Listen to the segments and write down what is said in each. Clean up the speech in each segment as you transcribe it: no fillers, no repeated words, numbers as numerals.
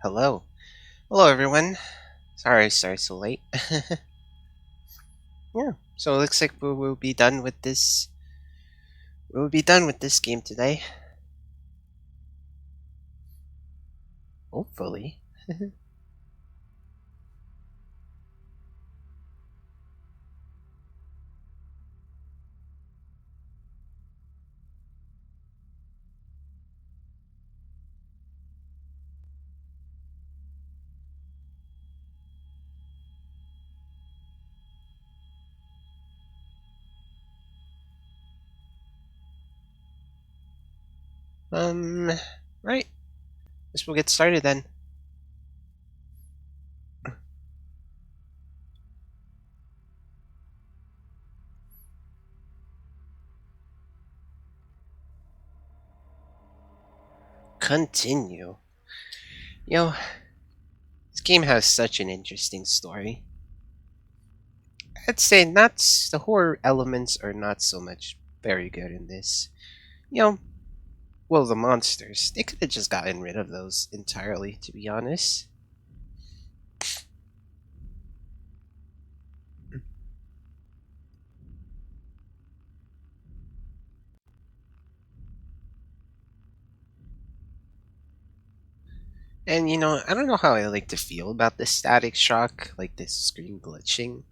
Hello. Hello, everyone. Sorry I started so late. Yeah, so it looks like we will be done with this. We'll be done with this game today. Hopefully. Um, right. Guess we'll get started then. Continue. You know, this game has such an interesting story. I'd say the horror elements are not so much very good in this. You know, well, the monsters, they could have just gotten rid of those entirely, to be honest. And I don't know how I like to feel about the static shock, like this screen glitching.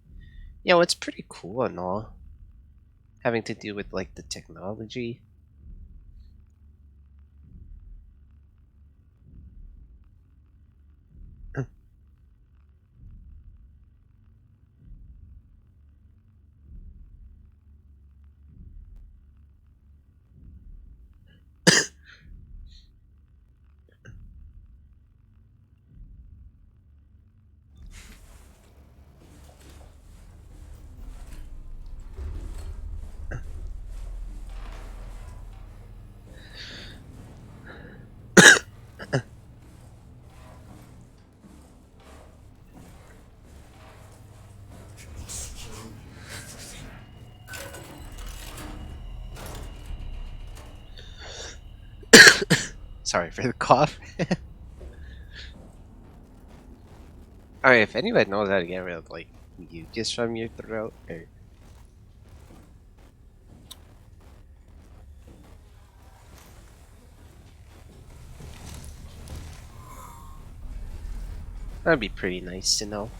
It's pretty cool and all, having to do with like the technology. Sorry for the cough. Alright, if anyone knows how to get rid of like mucus from your throat, that'd be pretty nice to know.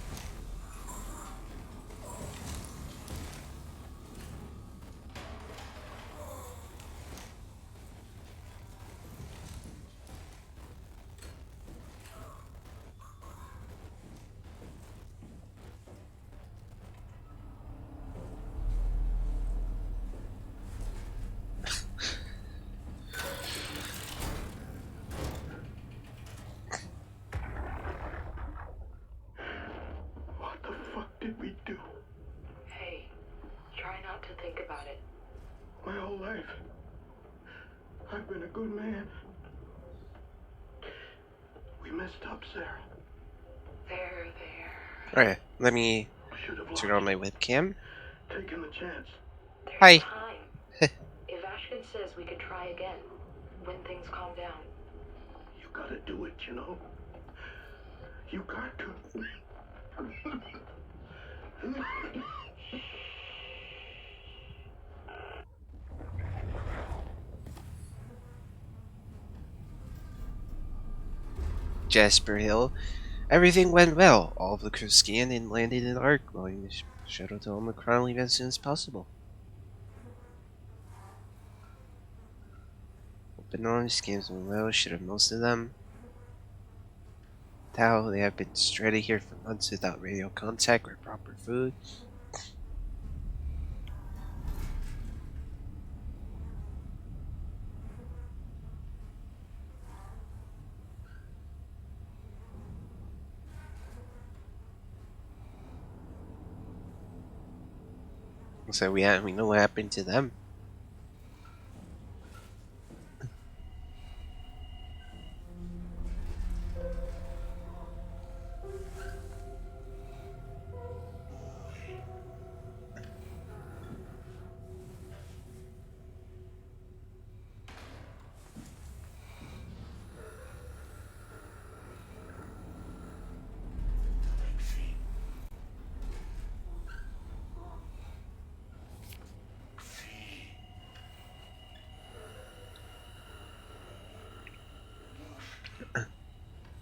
What the fuck did we do? Hey, try not to think about it. My whole life, I've been a good man. We messed up, Sarah. There. Alright, let me Should have turn on my webcam. taken the chance. There's Hi. time. If Ashkin says we could try again, when things calm down. You gotta do it, you know. You got to. Jasper Hill. Everything went well. All of the crew scanned and landed in Ark, going the shuttle to Omicron leave as soon as possible. Open on scans went well, should have most of them. Tao, they have been stranded here for months without radio contact or proper food. So we know what happened to them.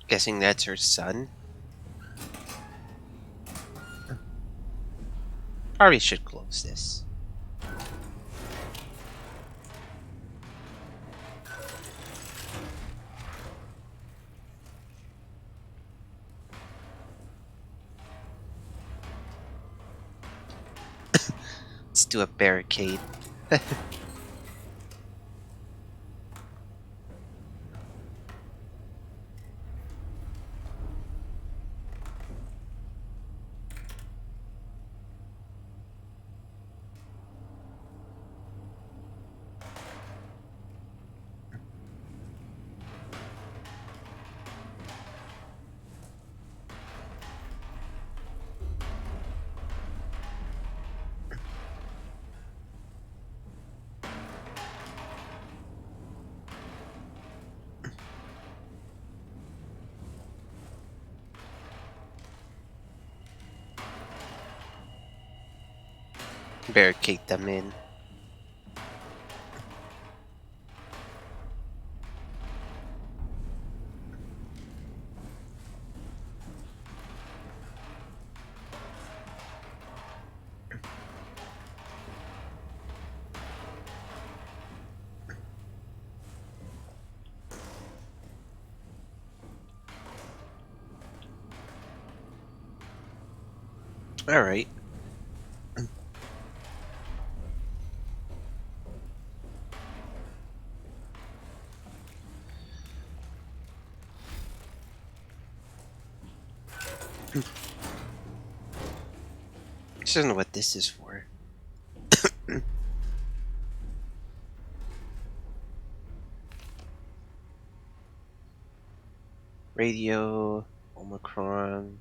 Guessing that's her son. Probably should close this. Let's do a barricade. Barricade them in. Alright. I just don't know what this is for. Radio, Omicron.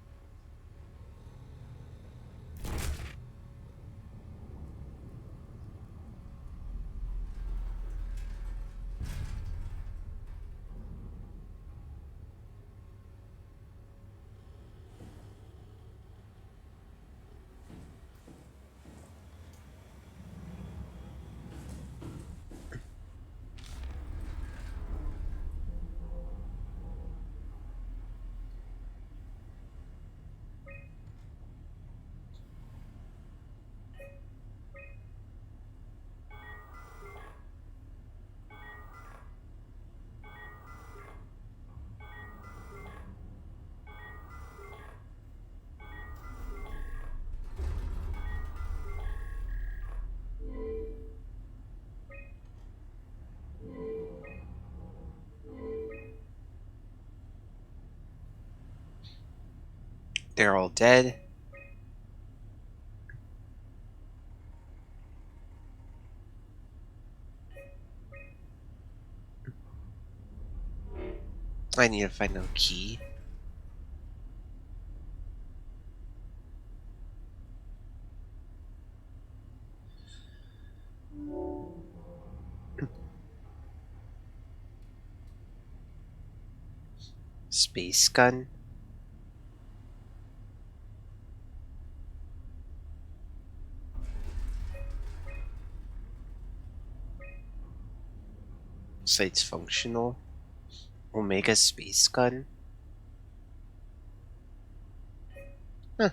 They're all dead. I need to find a key. Space gun. Site's functional. Omega space gun. Huh.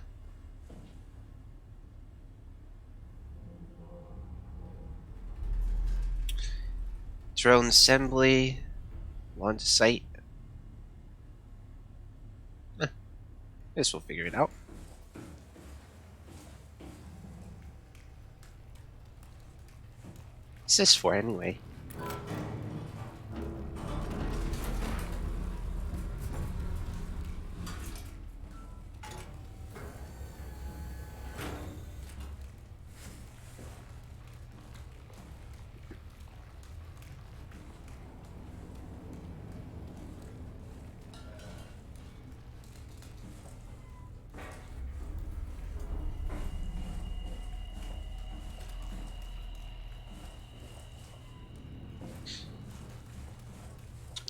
Drone assembly. Launch site. Huh. Guess we'll figure it out. What's this for anyway?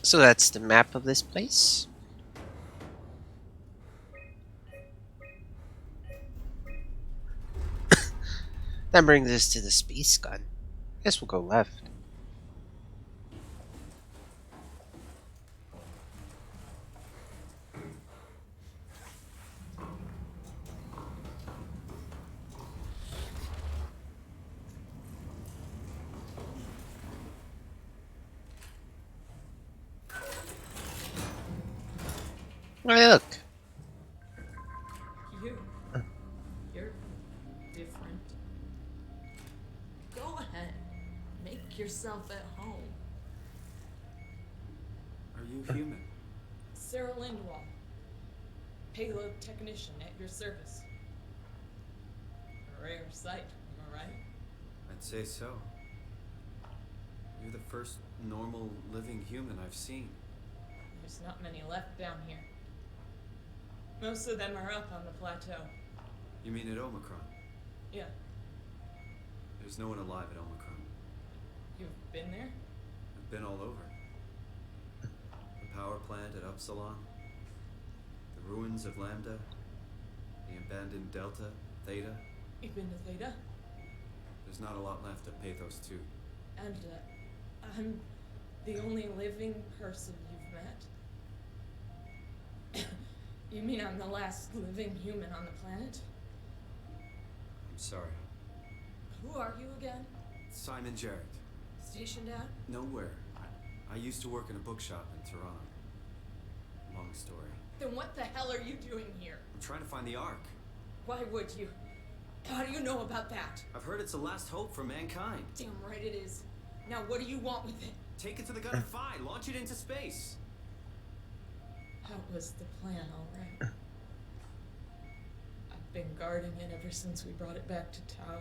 So that's the map of this place. That brings us to the space gun. Guess we'll go left. Hey, look. You. You're different. Go ahead. Make yourself at home. Are you human? Sarah Lindwall. Payload technician at your service. A rare sight, am I right? I'd say so. You're the first normal living human I've seen. There's not many left down here. Most of them are up on the plateau. You mean at Omicron? Yeah, There's no one alive at Omicron. you've been there? I've been all over. The power plant at Upsilon, the ruins of Lambda, the abandoned Delta, Theta. You've been to Theta? There's not a lot left at PATHOS-II. And, I'm the only living person you've met? You mean I'm the last living human on the planet? I'm sorry. Who are you again? Simon Jarret. Stationed out? Nowhere. I used to work in a bookshop in Toronto. Long story. Then what the hell are you doing here? I'm trying to find the Ark. Why would you? How do you know about that? I've heard it's the last hope for mankind. Damn right it is. Now what do you want with it? Take it to the Gun of Phi, launch it into space. That was the plan, all right. I've been guarding it ever since we brought it back to Tau.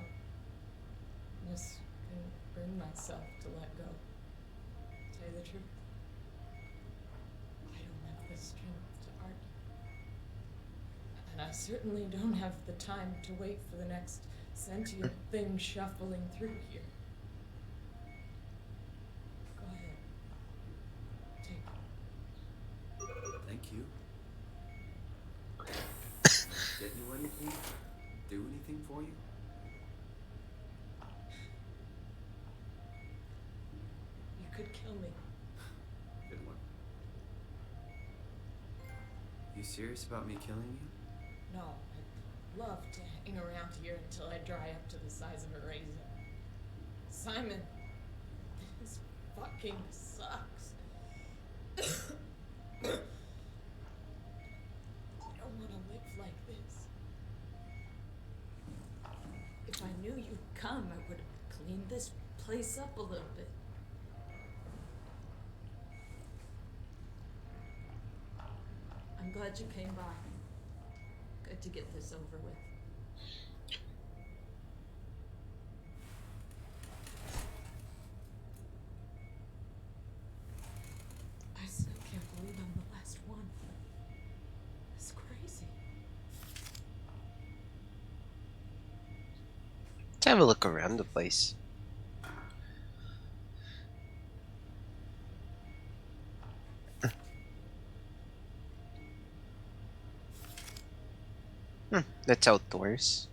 Just couldn't bring myself to let go. To tell you the truth, I don't have the strength to argue. And I certainly don't have the time to wait for the next sentient thing shuffling through here. Go ahead. Take it. Thank you. Can I get you anything? Do anything for you? You could kill me. Good one. You serious about me killing you? No, I'd love to hang around here until I dry up to the size of a raisin. Simon, this fucking sucks. I don't want to live like this. If I knew you'd come, I would have cleaned this place up a little bit. I'm glad you came by. Good to get this over with. I still can't believe I'm the last one. It's crazy. Let's have a look around the place. That's outdoors.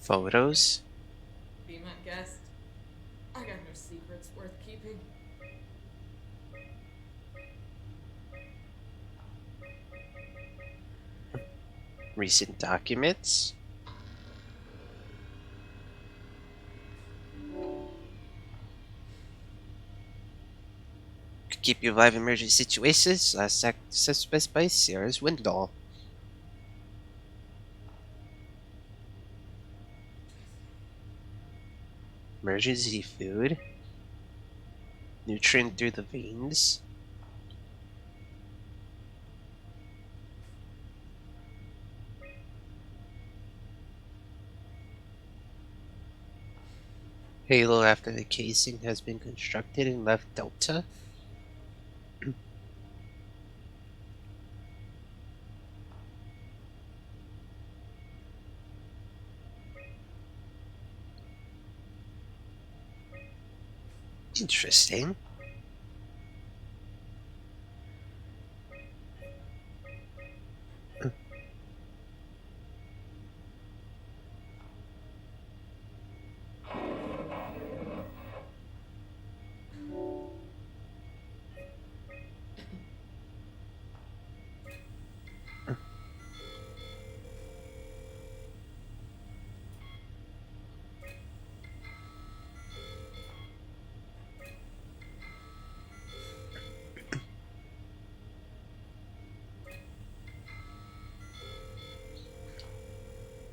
Photos. Be my guest. I got no secrets worth keeping. Recent documents. Could keep you alive in emergency situations. Last access by Sarah's Window. Emergency food. Nutrient through the veins. Halo after the casing has been constructed and left Delta. Interesting.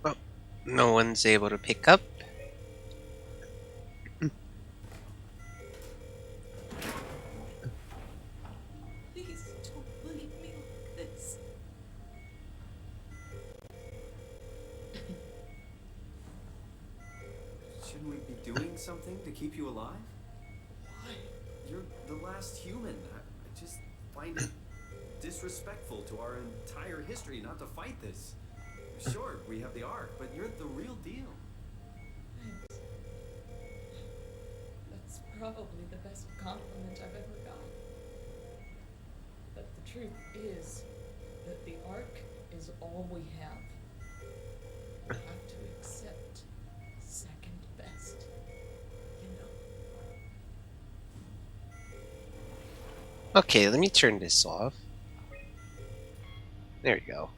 Well, no one's able to pick up. Please don't leave me like this. Shouldn't we be doing something to keep you alive? Why? You're the last human. I just find it disrespectful to our entire history not to fight this. Sure, we have the Ark, but you're the real deal. Thanks. That's probably the best compliment I've ever gotten. But the truth is that the Ark is all we have. We have to accept second best, you know? Okay, let me turn this off. There you go.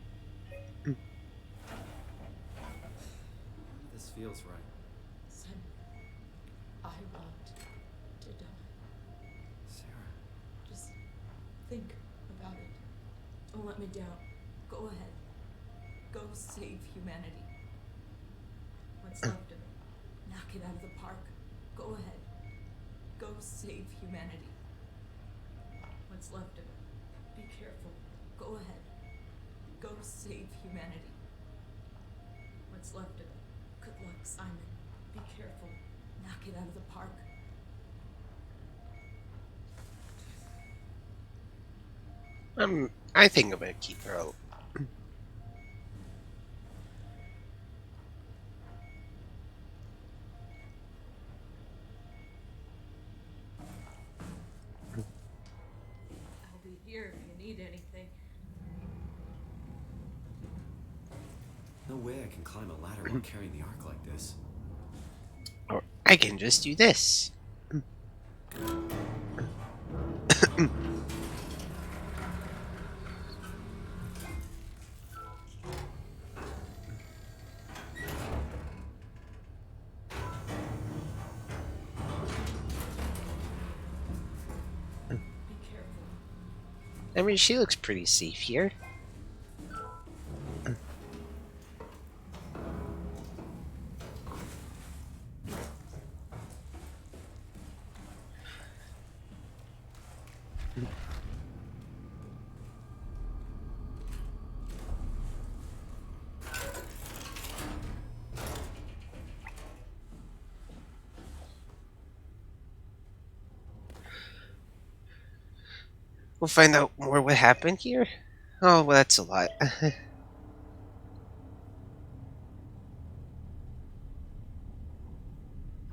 This feels right. Simon, I want to die. Sarah. Just think about it. Don't let me down. Go ahead. Go save humanity. What's left of it? Knock it out of the park. Go ahead. Go save humanity. What's left of it? Be careful. Go ahead. Go save humanity. What's left of it? Good luck, Simon. Be careful. Knock it out of the park. I think I'm gonna keep her out. I'll be here if you need anything. No way I can climb a ladder while carrying the Ark like this. Or I can just do this. Be careful. I mean, she looks pretty safe here. We'll find out more what happened here. Oh, well, that's a lot.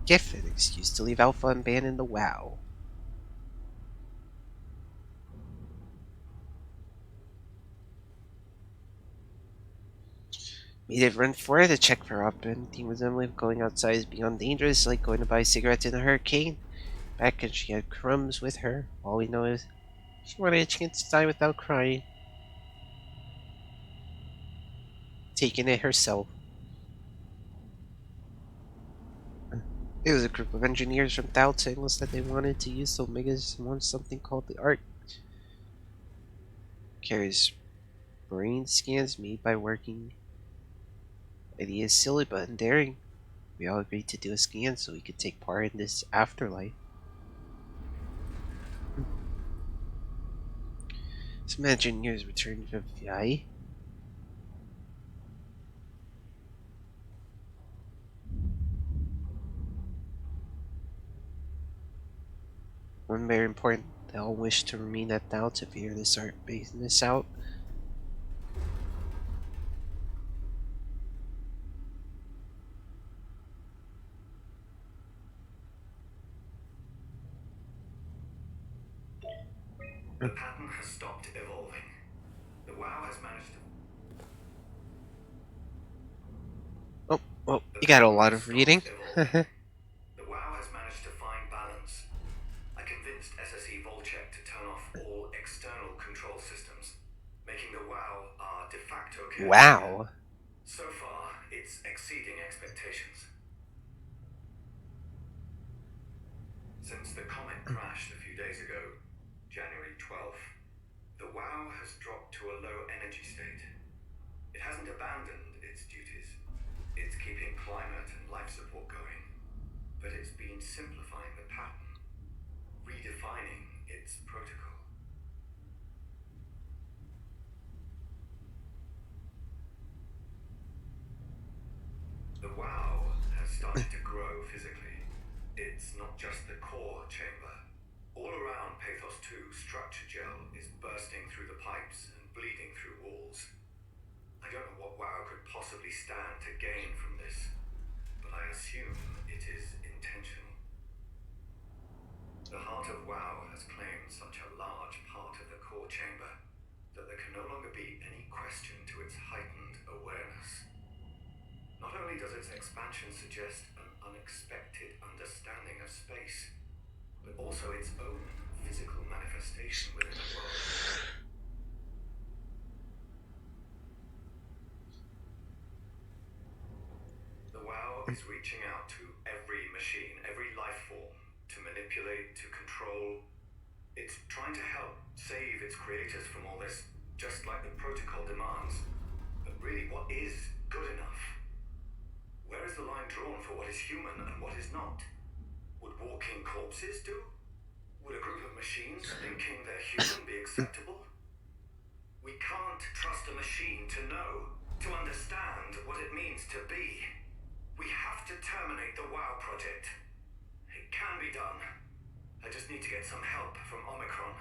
Gift an excuse to leave Alpha and abandon the WoW. Made it run for it to check for up. Anything with Emily going outside is beyond dangerous, like going to buy cigarettes in a hurricane. Back and she had crumbs with her. All we know is she wanted a chance to die without crying. Taking it herself. It was a group of engineers from Tau telling us that they wanted to use the Omegas and want something called the Ark. Carries brain scans made by working. Idea is silly but endearing. We all agreed to do a scan so we could take part in this afterlife. Some engineers returned from VI. One very important, they all wish to remain at Tau to figure this art business out. The pattern has stopped evolving. The WoW has managed to... Oh, well, you got a lot of reading. The WoW has managed to find balance. I convinced SSE Volcheck to turn off all external control systems, making the WoW our de facto caretaker. Wow. So far, it's exceeding expectations. Since the comet crashed a few days ago, January 12th, the WoW has dropped to a low energy state. It hasn't abandoned its duties. It's keeping climate and life support going, but it's been simplifying the pattern, redefining its protocol. The WoW has started to grow physically. It's not just the core chamber. All around PATHOS-II, structure gel is bursting through the pipes and bleeding through walls. I don't know what WoW could possibly stand to gain from this, but I assume it is intentional. The heart of WoW has claimed such a large part of the core chamber that there can no longer be any question to its heightened awareness. Not only does its expansion suggest an unexpected understanding of space, but also its own physical manifestation within the world. The WoW is reaching out to every machine, every life form, to manipulate, to control. It's trying to help save its creators from all this, just like the protocol demands. But really, what is good enough? Where is the line drawn for what is human and what is not? Would walking corpses do? Would a group of machines thinking they're human be acceptable? We can't trust a machine to know, to understand what it means to be. We have to terminate the WoW project. It can be done. I just need to get some help from Omicron.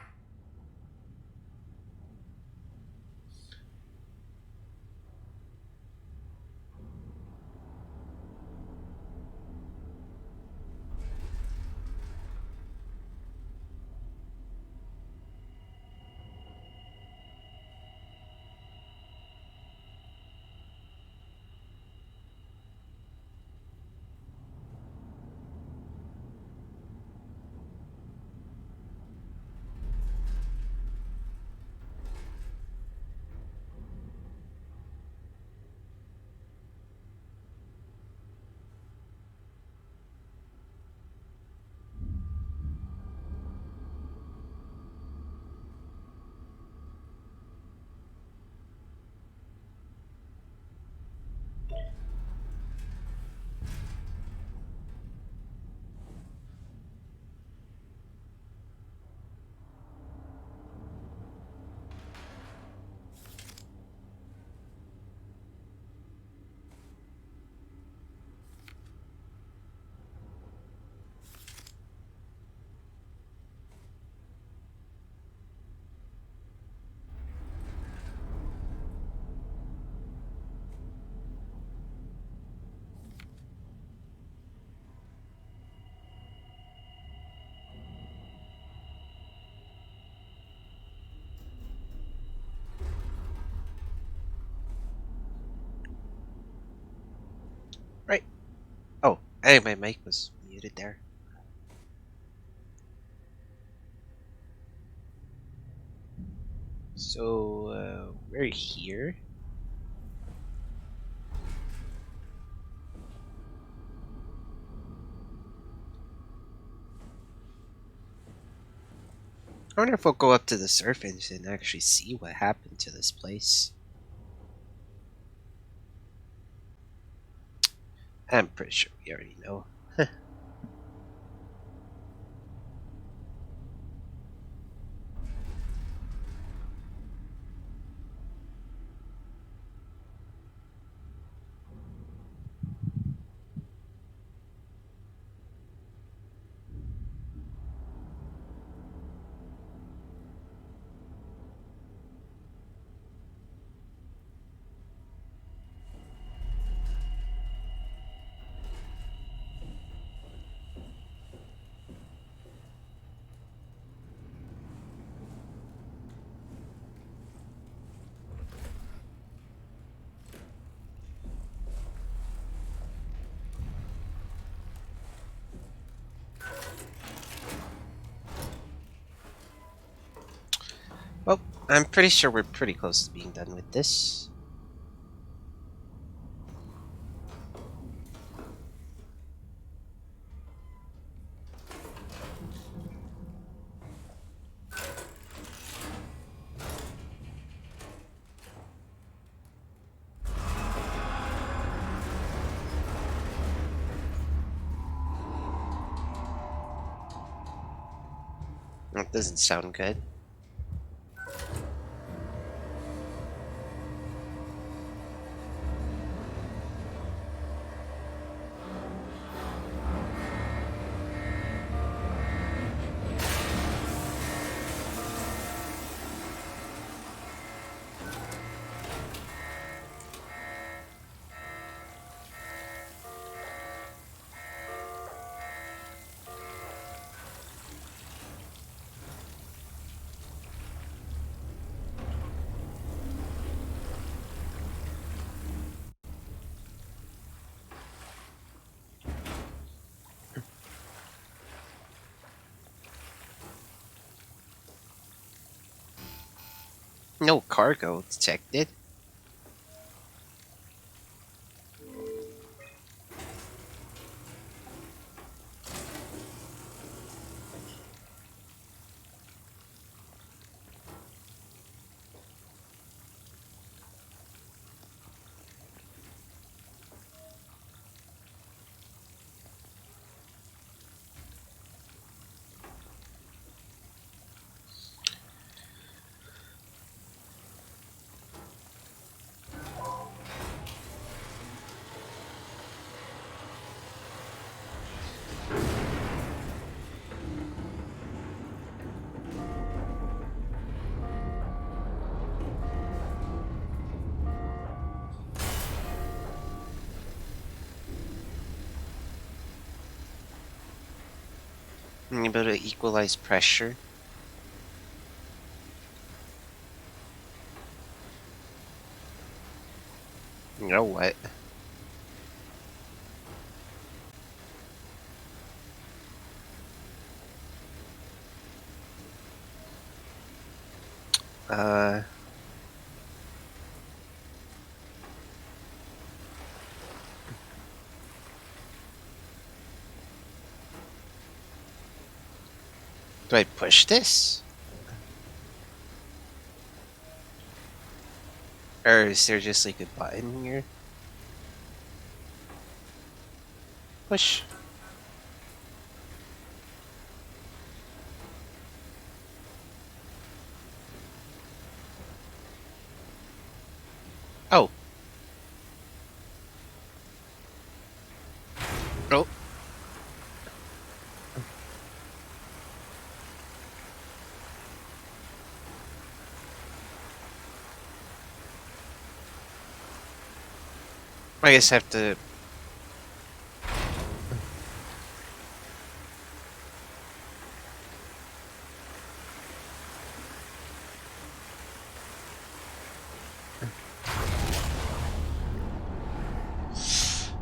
Right. Oh, hey, my mic was muted there. So, we're here. I wonder if we'll go up to the surface and actually see what happened to this place. I'm pretty sure we already know. I'm pretty sure we're pretty close to being done with this. That doesn't sound good. No cargo detected. I'm able to equalize pressure. You know what? Uh, do I push this? Or is there just like a button here? Push. Oh. Oh. I guess I have to.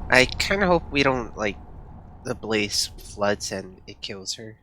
I kind of hope we don't, like, the blaze floods and it kills her.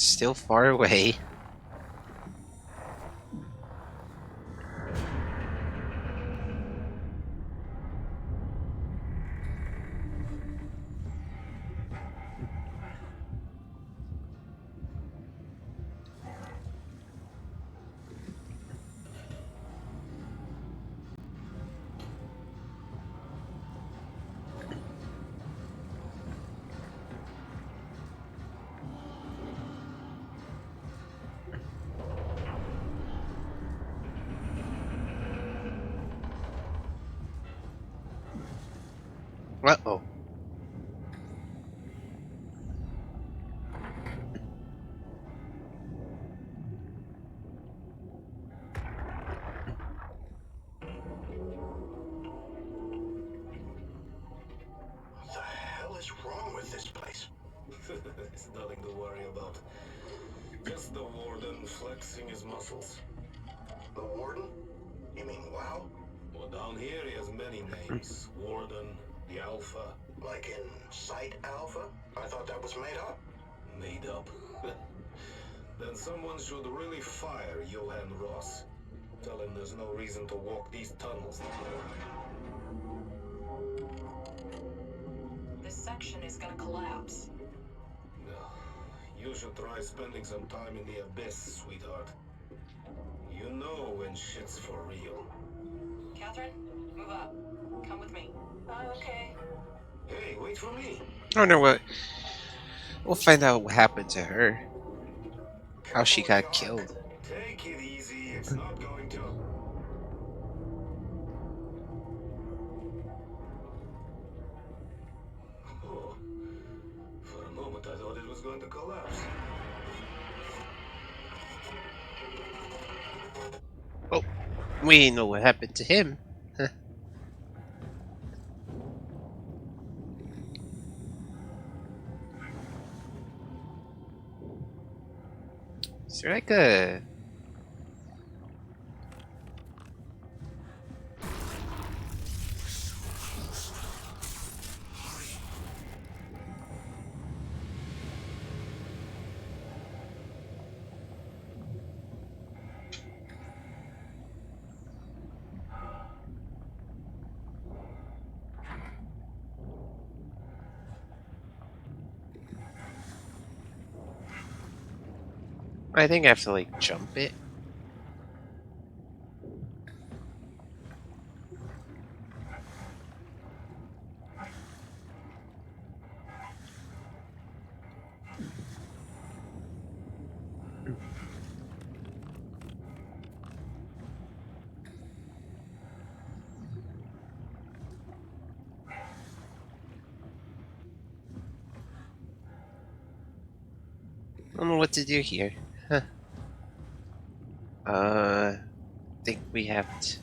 Still far away. Uh-oh. What the hell is wrong with this place? It's nothing to worry about. Just the warden flexing his muscles. The warden? You mean WoW? Well, down here he has many names. Warden, the Alpha. Like in Site Alpha? I thought that was made up. Made up. Then someone should really fire Johan Ross. Tell him there's no reason to walk these tunnels anymore. This section is gonna collapse. No, you should try spending some time in the abyss, sweetheart. You know when shit's for real. Catherine, move up. Come with me. Okay. Hey, wait for me. I wonder what. We'll find out what happened to her. How she got killed. Take it easy, it's not going to. Oh, for a moment I thought it was going to collapse. Oh, we know what happened to him. Is there like a... I think I have to like jump it. I don't know what to do here. Huh. I think we have to...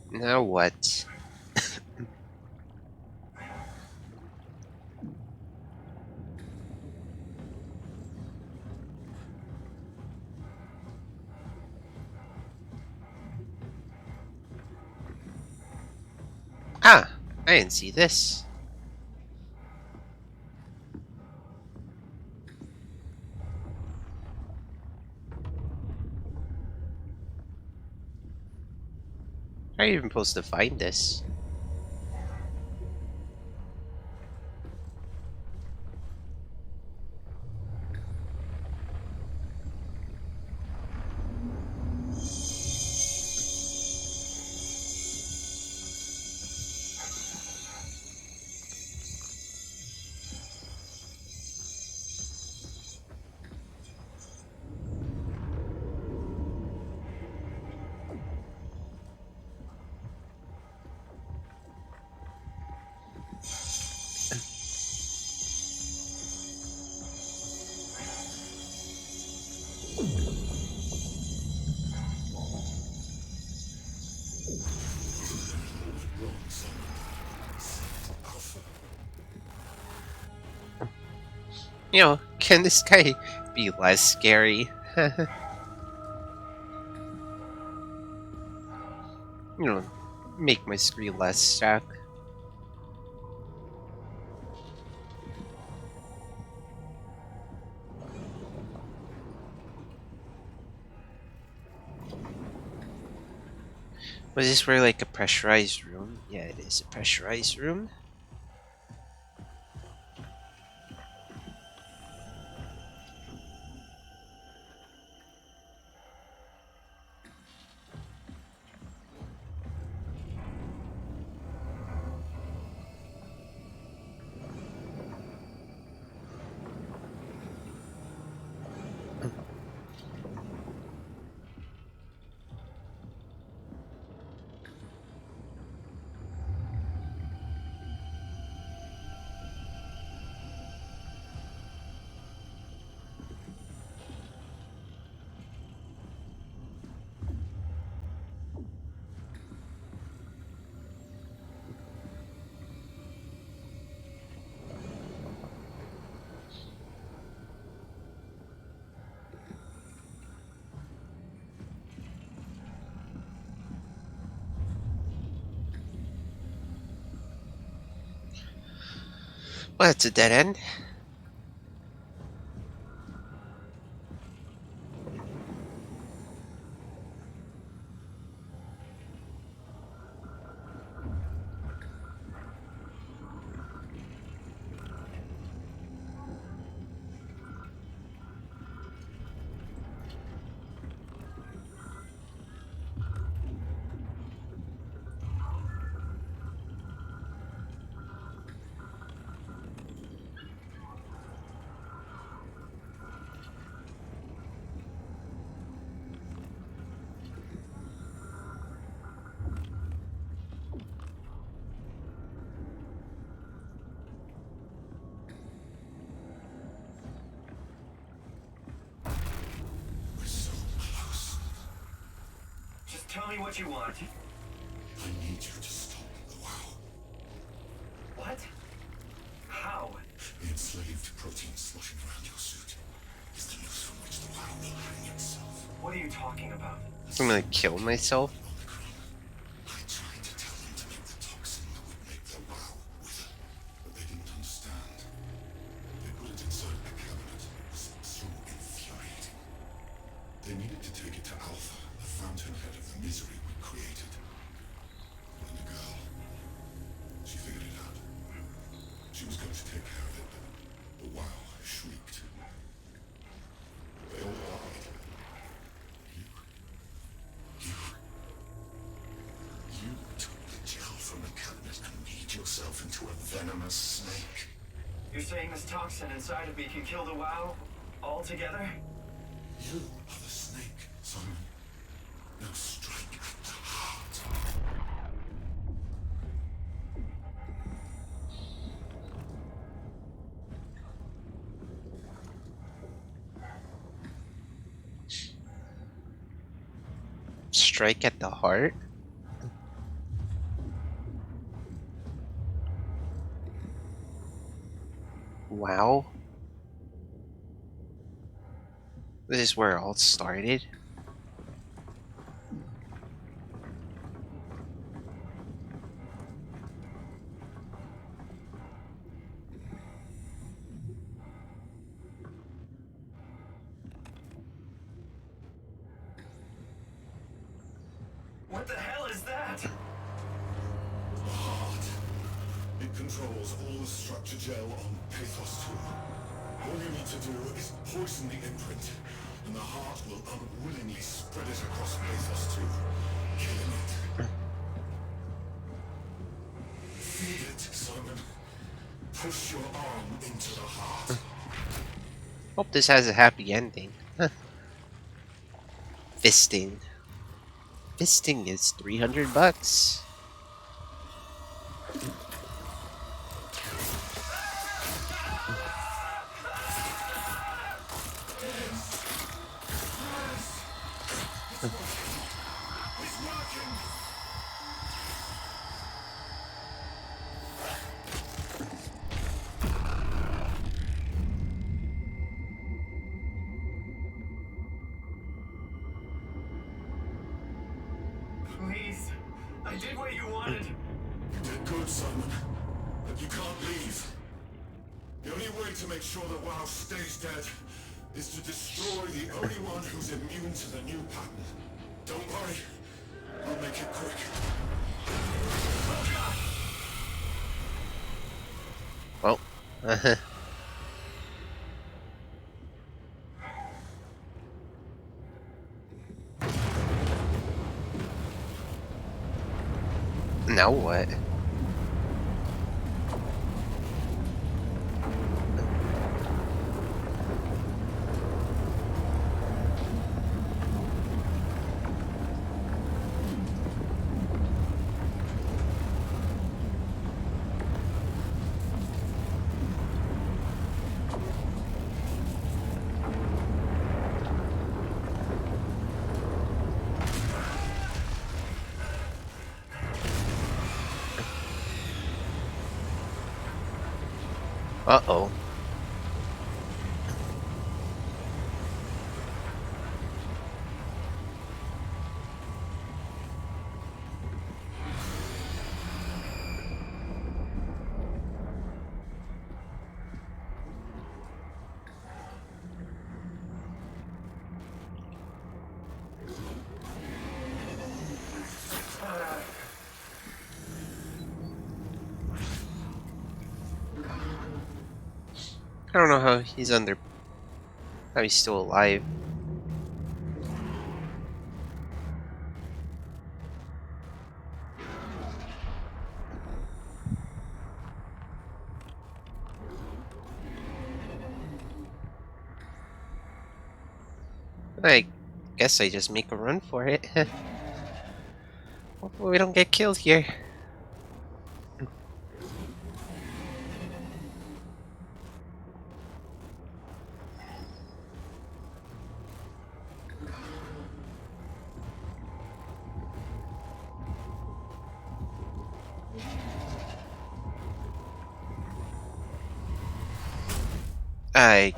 Now what? Ah, I didn't see this. How are you even supposed to find this? You know, can this guy be less scary? You know, make my screen less shock. Was this where like a pressurized room? Yeah, it is a pressurized room. Well, it's a dead end. Just tell me what you want. I need you to stop the WoW. What? How? The enslaved protein sloshing around your suit is the noose from which the WoW will hang itself. What are you talking about? I'm gonna kill myself. I tried to tell them to make the toxin that would make the WoW wither, but they didn't understand. They put it inside the cabinet. It was so infuriating. They needed to take it to Alpha, the fountainhead of the misery we created. And the girl, she figured it out. She was going to take care of it, but the WoW shrieked. They all died. You took the gel from the cabinet and made yourself into a venomous snake. You're saying this toxin inside of me can kill the WoW altogether? You are the snake, Simon. Now strike at the heart. Strike at the heart. Wow. This is where it all started. What the hell is that? The heart. It controls all the structure gel on PATHOS-II. All you need to do is poison the imprint, and the heart will unwillingly spread it across PATHOS-II, killing it. Feed it, Simon. Push your arm into the heart. Hope this has a happy ending. Fisting. Fisting is $300. Please. I did what you wanted. You did good, Simon. But you can't leave. The only way to make sure that WoW stays dead is to destroy the only one who's immune to the new pattern. Don't worry. I'll make it quick. Well, now what? Uh-oh. I don't know how how he's still alive. I guess I just make a run for it. Hopefully we don't get killed here. I...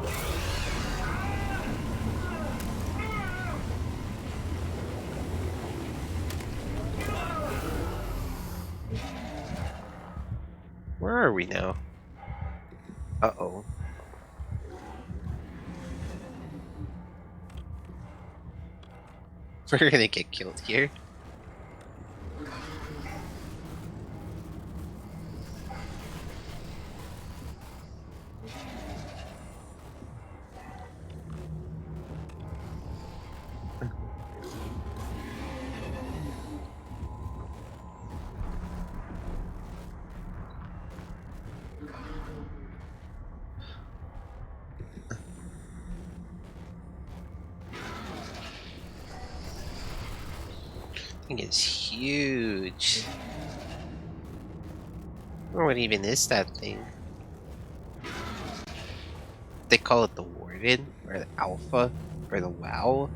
Where are we now? Uh-oh. We're gonna get killed here. Thing is huge. Or what even is that thing? They call it the Warden, or the Alpha, or the WoW.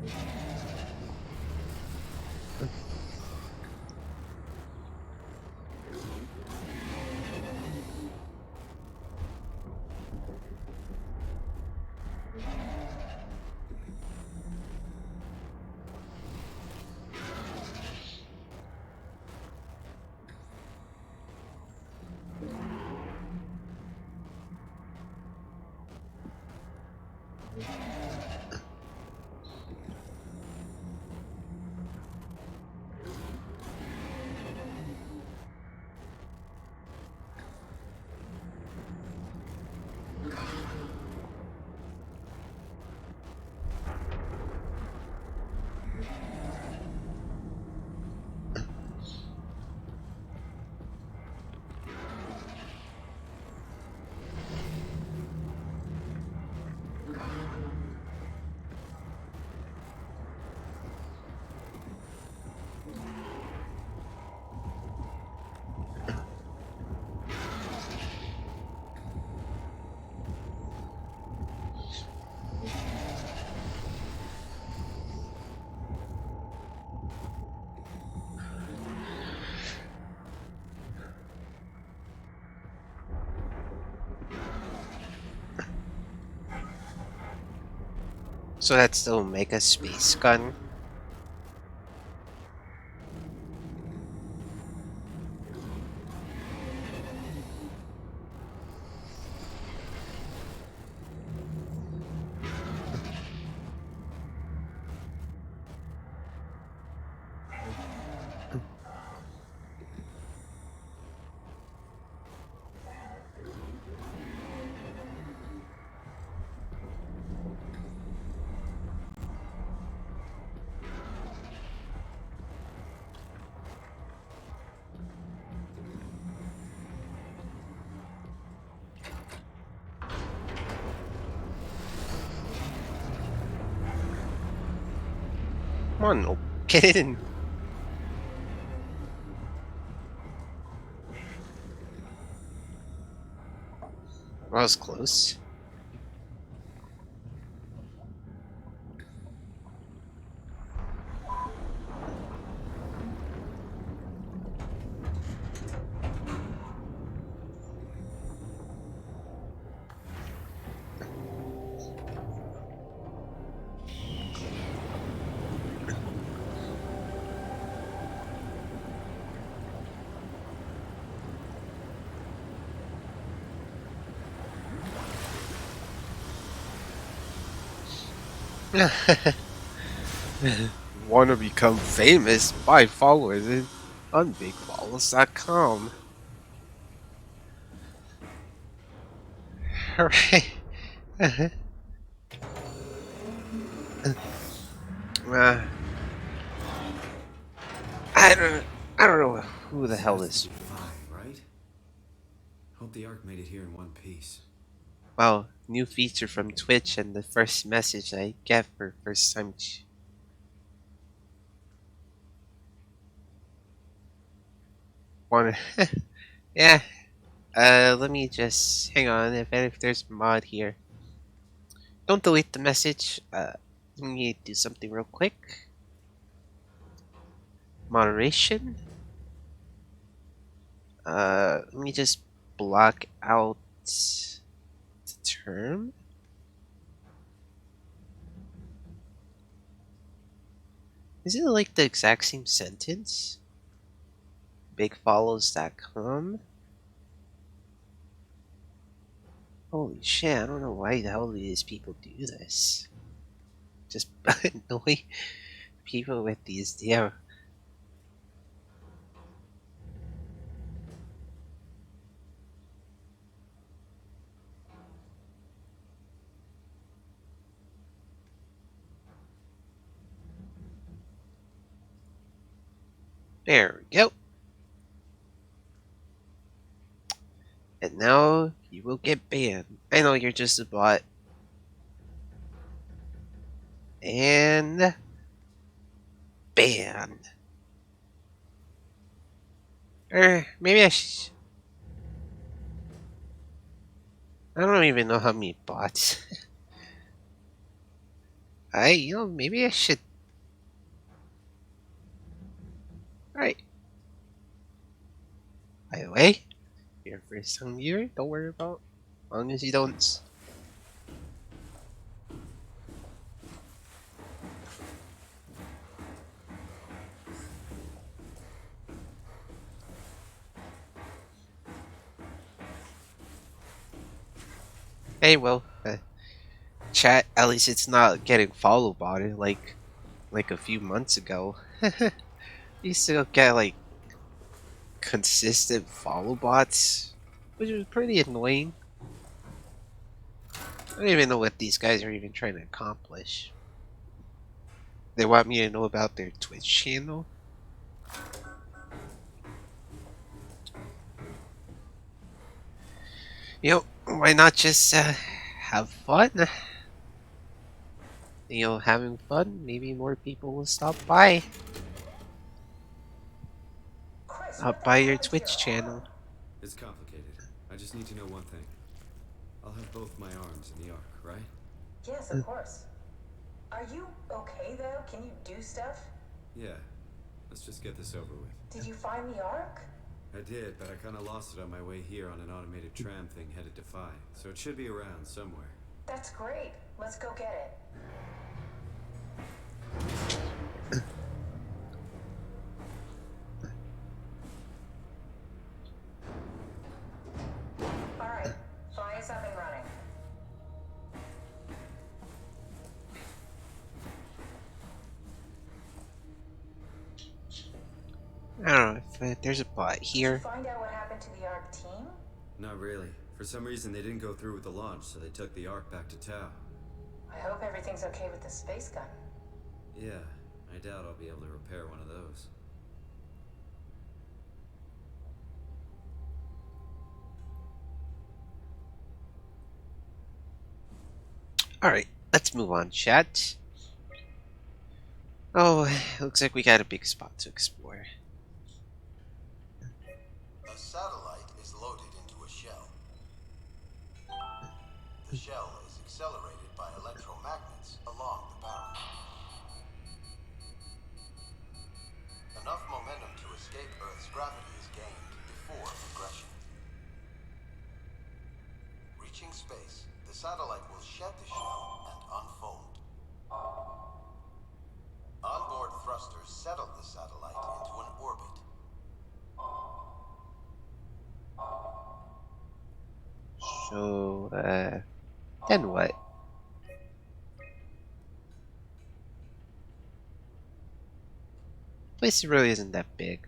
So that's the Omega Space Gun. Come on, get in. That was close. Want to become famous? Buy followers on bigballs.com. Hooray! uh, I don't know who the This hell has to this. be Phi, right? Hope the Ark made it here in one piece. Wow, new feature from Twitch and the first message I get for first time. Want yeah. Let me just hang on. If there's mod here, don't delete the message. Let me do something real quick. Moderation. Let me just block out the term. Is it like the exact same sentence? Bigfollows.com. Holy shit! I don't know why the hell these people do this. Just annoy people with these. Yeah. There we go. And now you will get banned. I know you're just a bot. And banned. Or maybe I should. I don't even know how many bots. Maybe I should. Alright. By the way, you're a first time viewer, don't worry about. As long as you don't. Hey, well, chat, at least it's not getting follow botted like a few months ago. You still get like consistent follow bots, which was pretty annoying. I don't even know what these guys are even trying to accomplish. They want me to know about their Twitch channel. Why not just have fun? Having fun, maybe more people will stop by. Chris, Stop what the by hell your is your Twitch channel. It's complicated. I just need to know one thing. I'll have both my arms in the Ark, right? Yes, of course. Are you okay though? Can you do stuff? Yeah. Let's just get this over with. Did you find the Ark? I did, but I kind of lost it on my way here on an automated tram thing headed to Phi, so it should be around somewhere. That's great. Let's go get it. Alright, Phi is up and running. I don't know if there's a bot Did you here. find out what happened to the Ark team? Not really. For some reason, they didn't go through with the launch, so they took the Ark back to Tau. I hope everything's okay with the space gun. Yeah, I doubt I'll be able to repair one of those. Alright, let's move on, chat. Oh, looks like we got a big spot to explore. A satellite is loaded into a shell. The shell is accelerated by electromagnets along the barrel. Enough momentum to escape Earth's gravity is gained before progression. Reaching space, the satellite will shed the shell and unfold. Onboard thrusters settle the satellite into an orbit. So, then what? Place really isn't that big.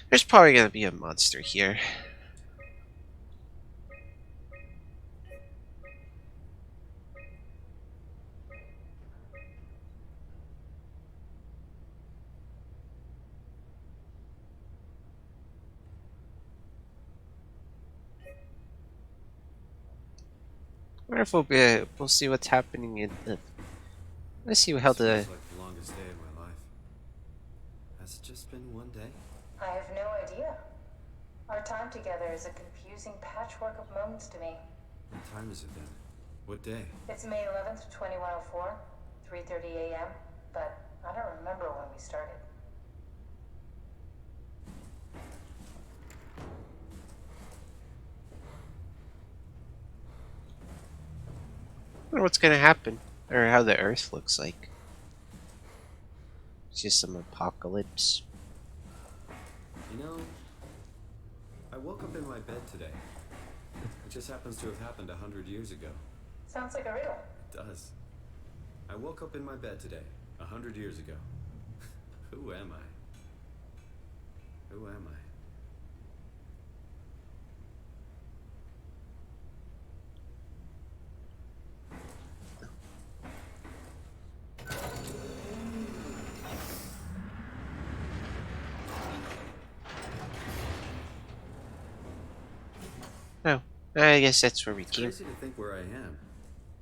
There's probably gonna be a monster here. I wonder if we'll see what's happening in the. Let's see how This the. feels like the longest day of my life. Has it just been one day? I have no idea. Our time together is a confusing patchwork of moments to me. What time is it then? What day? It's May 11th, 2104, 3:30 a.m., but I don't remember when we started. I wonder what's gonna happen, or how the Earth looks like. It's just some apocalypse. You know, I woke up in my bed today. It just happens to have happened 100 years ago. Sounds like a riddle. It does. I woke up in my bed today, 100 years ago. Who am I? Who am I? Oh, I guess that's where we It's came. crazy to think where I am.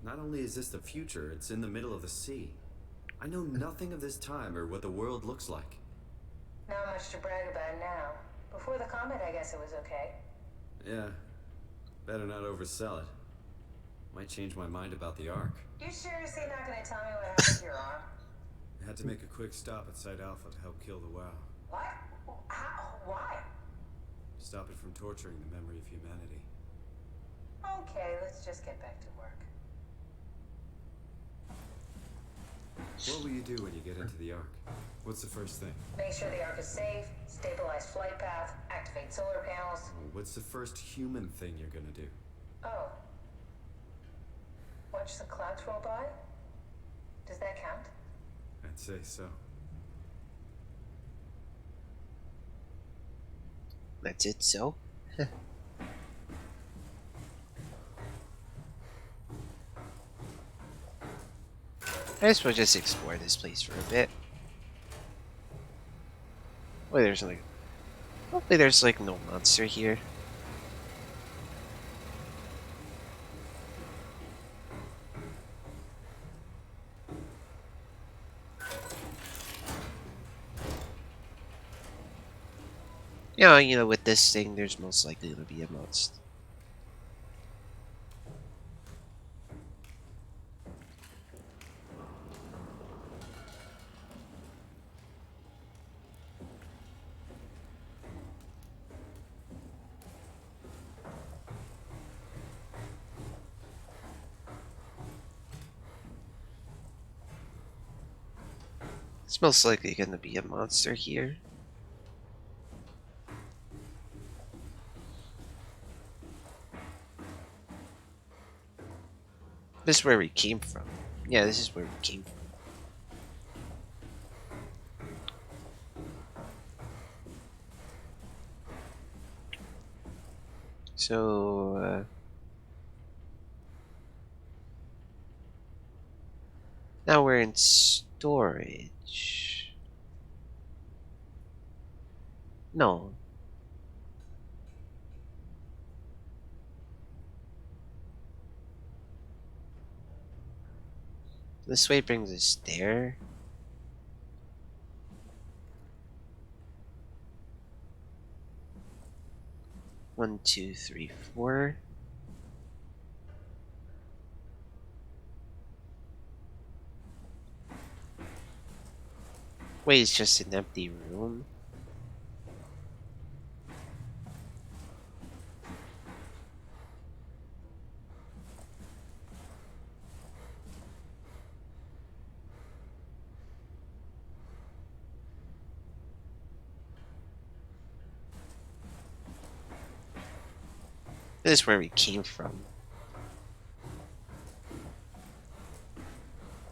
Not only is this the future, it's in the middle of the sea. I know nothing of this time or what the world looks like. Not much to brag about now. Before the comet, I guess it was okay. Yeah, better not oversell it. Might change my mind about the Ark. You seriously not gonna tell me what happened to your arm? I had to make a quick stop at Site Alpha to help kill the WoW. What? How? Why? Stop it from torturing the memory of humanity. Okay, let's just get back to work. What will you do when you get into the Ark? What's the first thing? Make sure the Ark is safe, stabilize flight path, activate solar panels. Oh, what's the first human thing you're gonna do? Oh. Watch the clouds roll by? Does that count? I'd say so. That's it, so? I guess we'll just explore this place for a bit. Hopefully there's like no monster here. Yeah, you know, with this thing, there's most likely to be a monster. It's most likely going to be a monster here. This is where we came from. Yeah, this is where we came from. So, now we're in storage. No. This way brings us there. 1, 2, 3, 4. Wait, it's just an empty room? This is where we came from.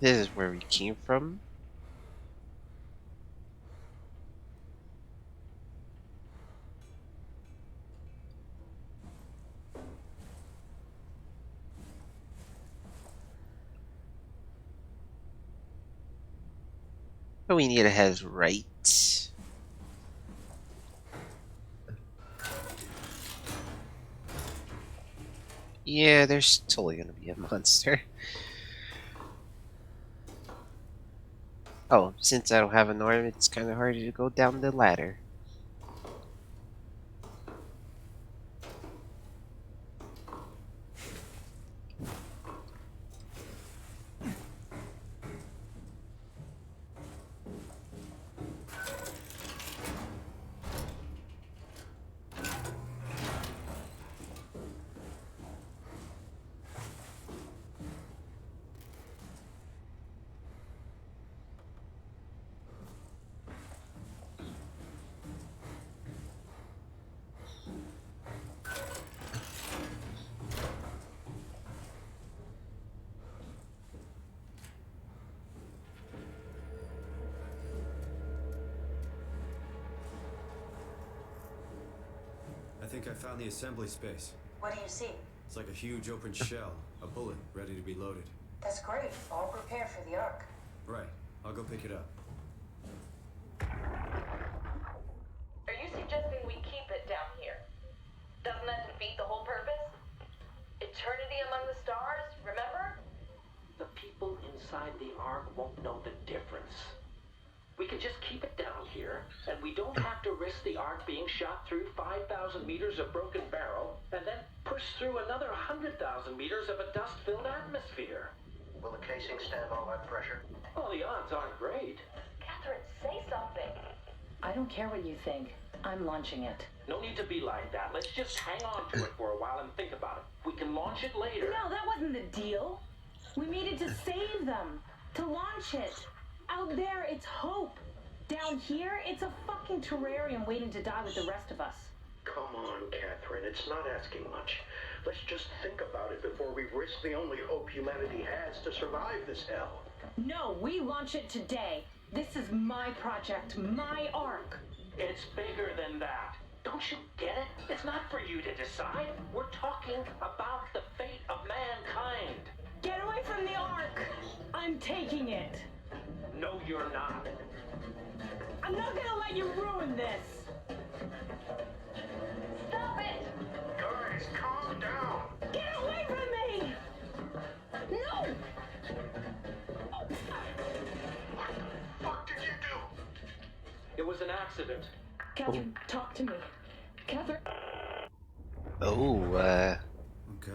This is where we came from. But we need to head right. Yeah, there's totally gonna be a monster. Oh, since I don't have an arm, it's kind of hard to go down the ladder. I think I found the assembly space. What do you see? It's like a huge open shell, a bullet ready to be loaded. That's great. All prepared for the Ark. Right, I'll go pick it up. Are you suggesting we keep it down here? Doesn't that defeat the whole purpose? Eternity among the stars, remember? The people inside the Ark won't know the difference. We can just keep it down here, and we don't have to risk the Ark being shot through 5,000 meters of broken barrel, and then push through another 100,000 meters of a dust-filled atmosphere. Will the casing stand all that pressure? Well, the odds aren't great. Catherine, say something. I don't care what you think. I'm launching it. No need to be like that. Let's just hang on to it for a while and think about it. We can launch it later. No, that wasn't the deal. We needed to save them. To launch it. Out there, it's hope. Down here, it's a fucking terrarium waiting to die with the rest of us. Come on, Catherine. It's not asking much. Let's just think about it before we risk the only hope humanity has to survive this hell. No, we launch it today. This is my project, my Ark. It's bigger than that. Don't you get it? It's not for you to decide. We're talking about the fate of mankind. Get away from the Ark. I'm taking it. No, you're not. I'm not gonna let you ruin this. Stop it! Guys, calm down. Get away from me! No! What the fuck did you do? It was an accident. Catherine, talk to me. Catherine. Oh, Oh God.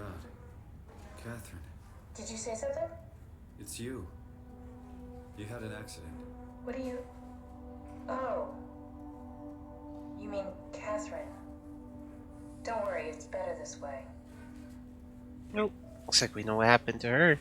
Catherine, Did you say something? it's you. You had an accident. What do you... Oh. You mean Catherine. Don't worry, it's better this way. nope. Looks like we know what happened to her.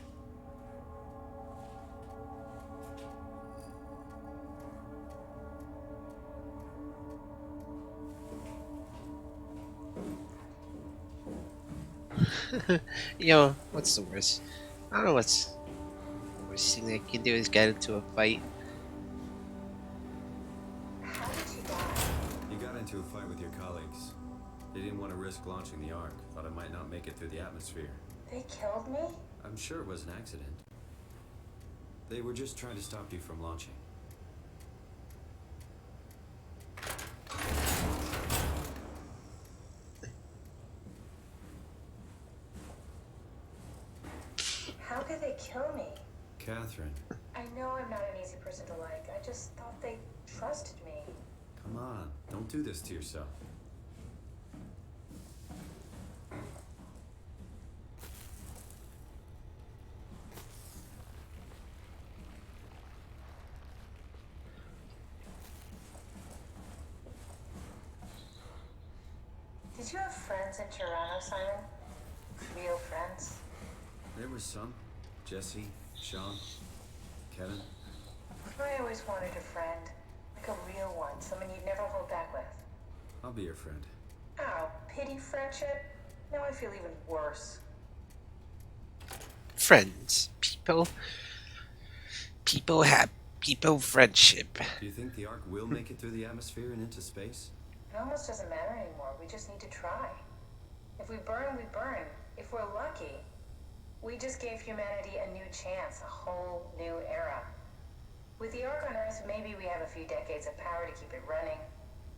Yo, what's the worst? I don't know what's the worst thing they can do is get into a fight. How did she die? You got into a fight with your colleagues. They didn't want to risk launching the Ark. Thought it might not make it through the atmosphere. They killed me? I'm sure it was an accident. They were just trying to stop you from launching. How could they kill me? Catherine, I know I'm not an easy person to like. I just thought they trusted me. come on. Don't do this to yourself. Did you have friends in Toronto, Simon? Real friends? There was some. Jesse, Sean, Kevin. I always wanted a friend. Like a real one. Someone you'd never hold back with. I'll be your friend. Oh, pity friendship? Now I feel even worse. Friends. People have people friendship. Do you think the Ark will make it through the atmosphere and into space? It almost doesn't matter anymore. We just need to try. If we burn, we burn. If we're lucky, we just gave humanity a new chance, a whole new era. With the Ark on Earth, maybe we have a few decades of power to keep it running.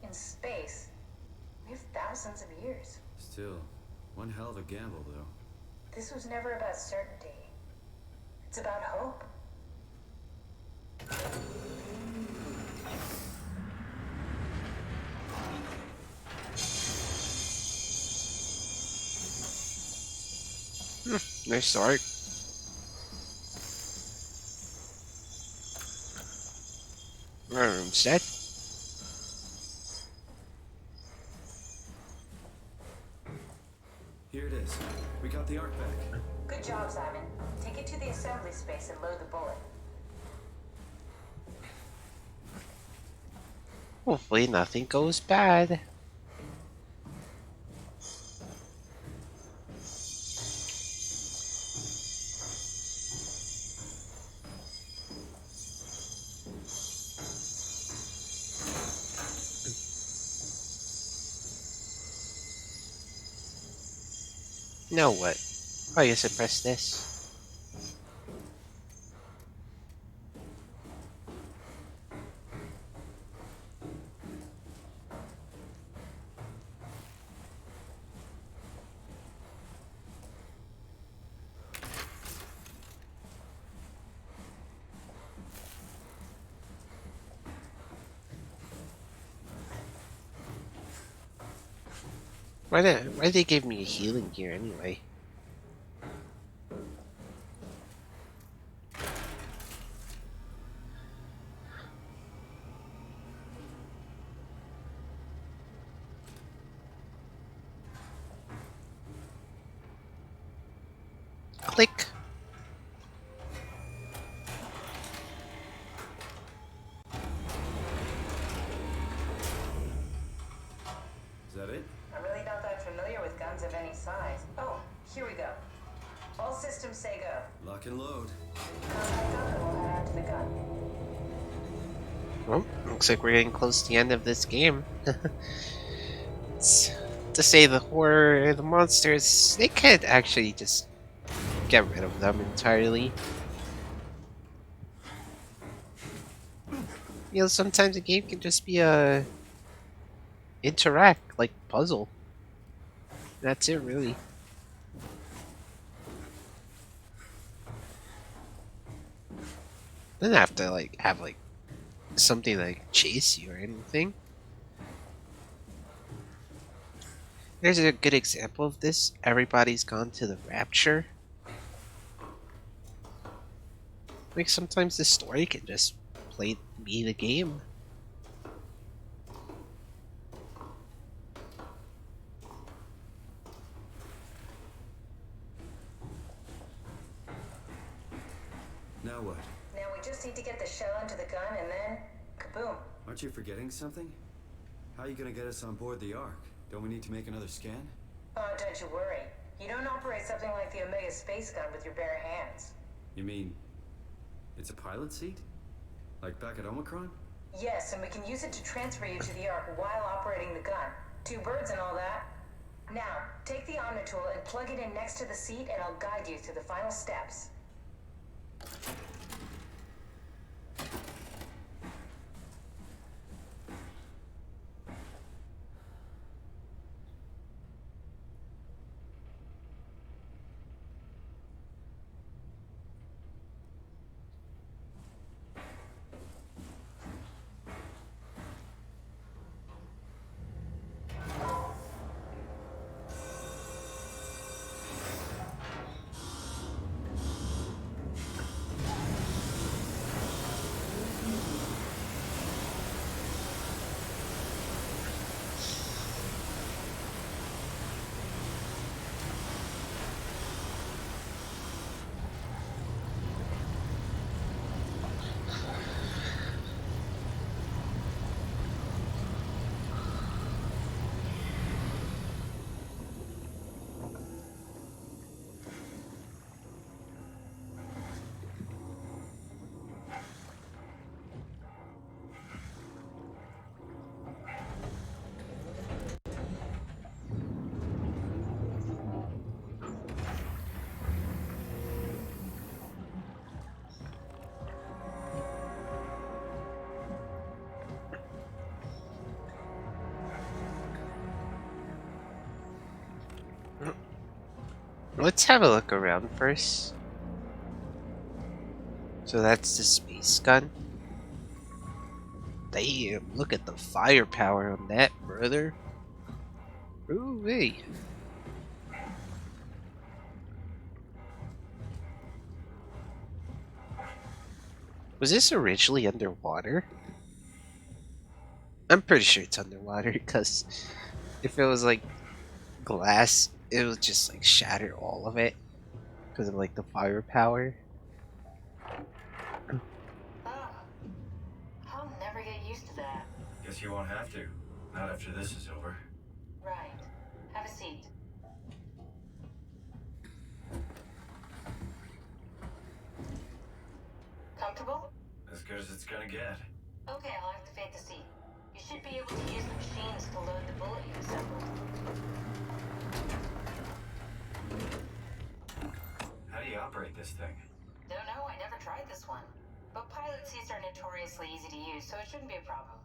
In space, we have thousands of years. Still, one hell of a gamble, though. This was never about certainty. It's about hope. Nice start. Set. Here it is. We got the Ark back. Good job, Simon. Take it to the assembly space and load the bullet. Hopefully nothing goes bad. Now what? Oh, yes, I press this. Why they give me a healing gear anyway? Click. Is that it? I'm really not that familiar with guns of any size. Oh, here we go. All systems say go. Lock and load. Contact up and we'll head out to the gun. Well, looks like we're getting close to the end of this game. It's, to say the horror, the monsters, they can't actually just get rid of them entirely. You know, sometimes a game can just be a interact, like puzzle. That's it, really. Doesn't have to like have like something like chase you or anything. There's a good example of this. Everybody's gone to the Rapture. Like sometimes the story can just be the game. Now what? Now we just need to get the shell into the gun and then, kaboom. Aren't you forgetting something? How are you gonna get us on board the Ark? Don't we need to make another scan? Oh, don't you worry. You don't operate something like the Omega space gun with your bare hands. You mean it's a pilot seat? Like back at Omicron? Yes, and we can use it to transfer you to the Ark while operating the gun. 2 birds and all that. Now, take the Omnitool and plug it in next to the seat and I'll guide you through the final steps. Let's have a look around first. So that's the space gun. Damn, look at the firepower on that, brother. Ooh-wee. Was this originally underwater? I'm pretty sure it's underwater because if it was like glass, it would just like shatter all of it because of like the firepower. Oh, I'll never get used to that. Guess you won't have to. Not after this is over. Right. Have a seat. Comfortable? As good as it's gonna get. Okay, I'll activate the seat. You should be able to use the machines to load the bullet you assembled. How do you operate this thing? Don't know, I never tried this one. But pilot seats are notoriously easy to use, so it shouldn't be a problem.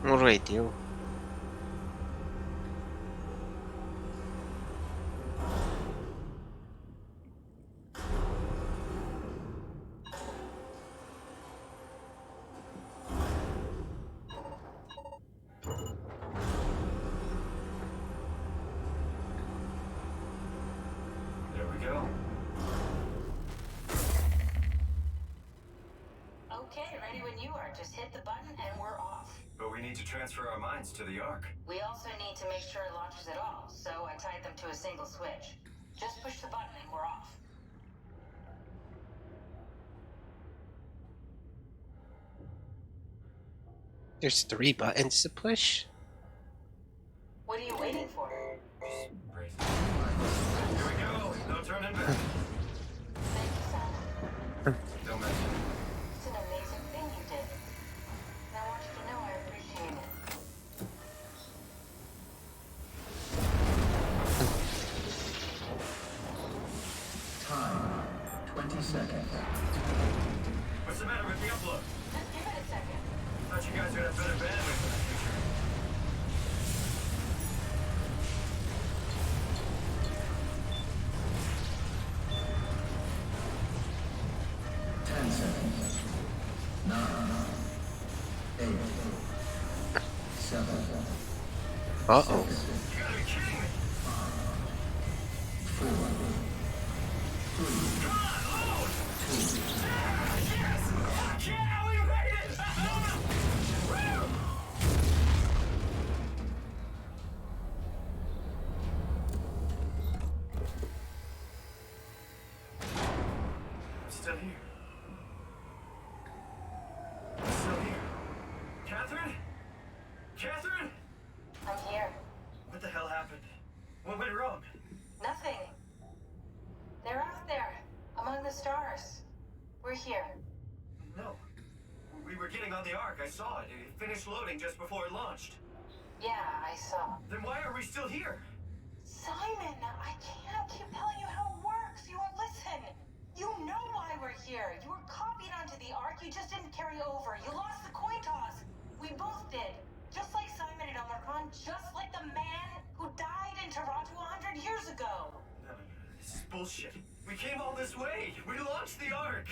What do I do? There we go. Okay, ready when you are. Just hit the button and we're off. But we need to transfer our minds to the Ark. We also need to make sure it launches at all, so I tied them to a single switch. Just push the button and we're off. There's 3 buttons to push. What are you waiting for? Brace. Here we go. No turning back. Thank you, Simon. Don't mention it. It's an amazing thing you did. And I want you to know I appreciate it. Time, 20 seconds. What's the matter with the upload? Just give it a second. Thought you guys would have better bandwidth in the future. Ten seconds. 9, 8, 7, Uh-oh. 6, You gotta be kidding me! 4, 3, 2, Yes! Fuck yeah! We made it! Woo! I'm still here. I'm still here. Catherine? Catherine? I'm here. What the hell happened? What went wrong? Nothing. They're out there, among the stars. We're here. No. We were getting on the Ark. I saw it. It finished loading just before it launched. Yeah, I saw. Then why are we still here? Simon, I can't keep telling you how it works. You won't listen. You know why we're here. You were copied onto the Ark. You just didn't carry over. You lost the coin toss. We both did. Just like Simon and Omicron. Just like the man who died in Toronto 100 years ago. No, this is bullshit. We came all this way. We launched the Ark.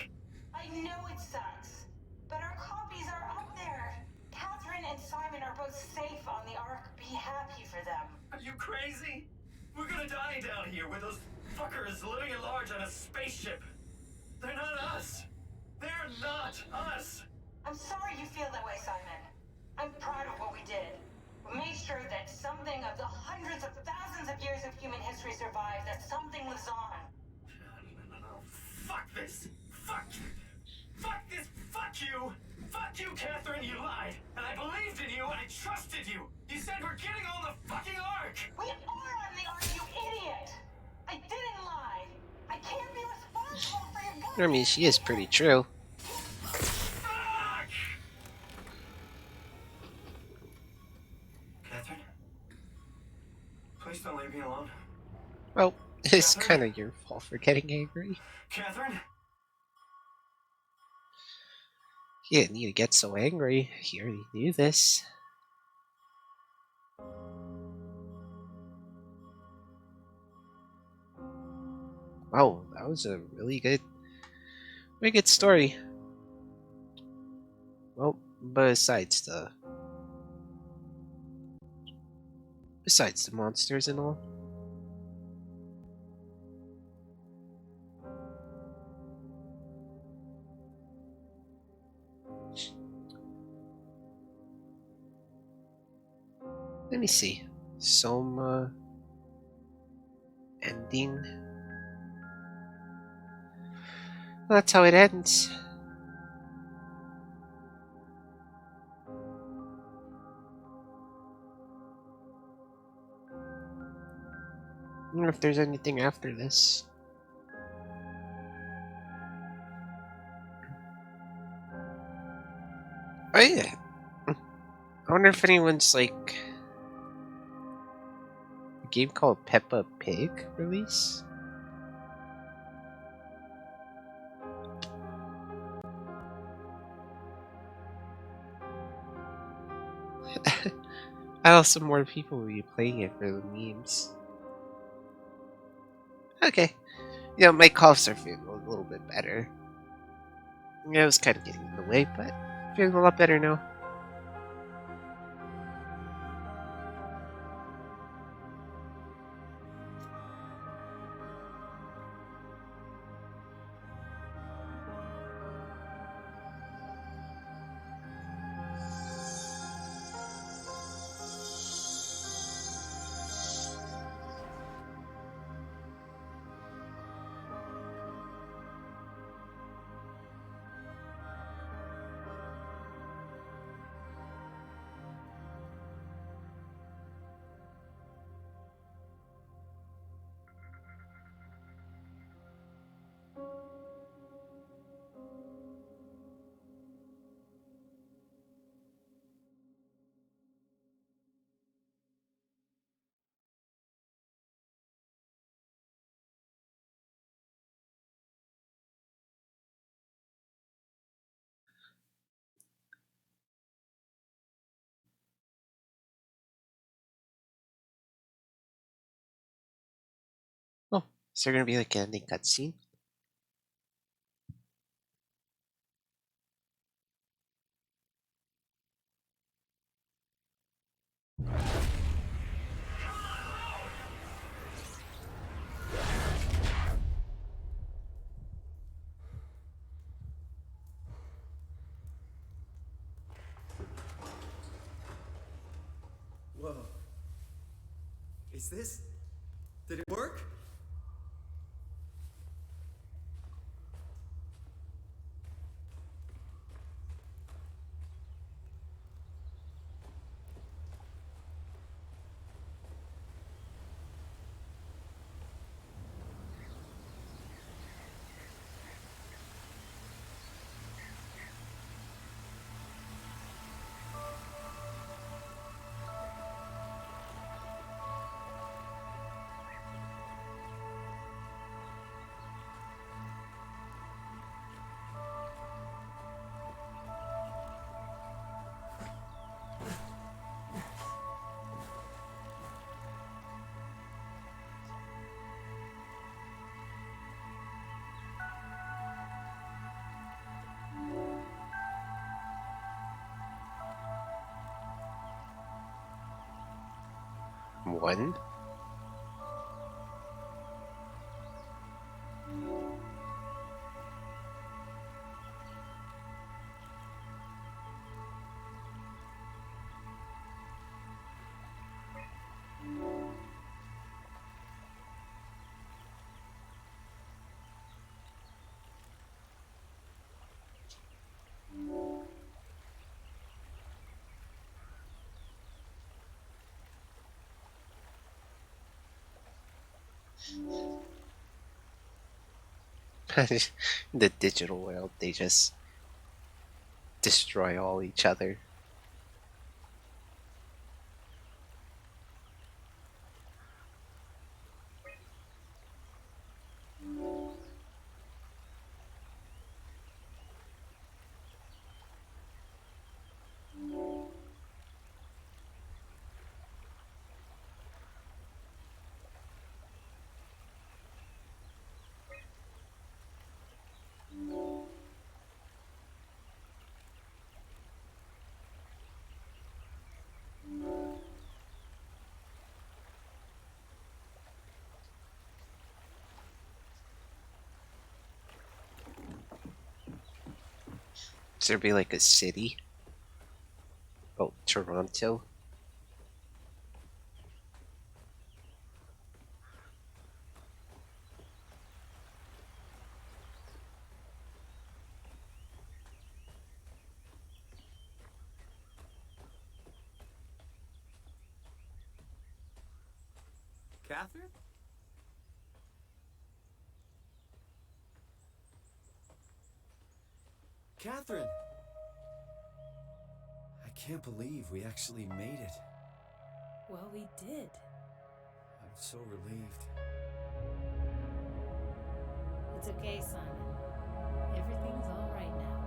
I know it sucks, but our copies are up there. Catherine and Simon are both safe on the Ark. Be happy for them. Are you crazy? We're gonna die down here with those fuckers living at large on a spaceship. They're not us. They're not us. I'm sorry you feel that way, Simon. I'm proud of what we did. We made sure that something of the hundreds of thousands of years of human history survived, that something lives on. No. Fuck this. Fuck this. Fuck you. Fuck you, Catherine, you lied! And I believed in you, I trusted you! You said we're getting on the fucking Ark! We are on the Ark, you idiot! I didn't lie! I can't be responsible for your I mean, she is pretty true. Fuck! Catherine? Please don't leave me alone. Well, it's kind of your fault for getting angry. Catherine? You didn't need to get so angry. You already knew this. Wow, that was a really good story. Well, besides the monsters and all. Let me see. SOMA ending. That's how it ends. I wonder if there's anything after this. Oh yeah. I wonder if anyone's like a game called Peppa Pig release. I know some more people will be playing it for the memes. Okay. You know, my coughs are feeling a little bit better. Yeah, it was kind of getting in the way, but feeling a lot better now. Oh, is there gonna be like an ending cutscene? Whoa. Is this... Did it work? One. The digital world, they just destroy all each other. Should there be like a city? Oh, Toronto? Catherine? Catherine! I can't believe we actually made it. Well, we did. I'm so relieved. It's okay, Simon. Everything's all right now.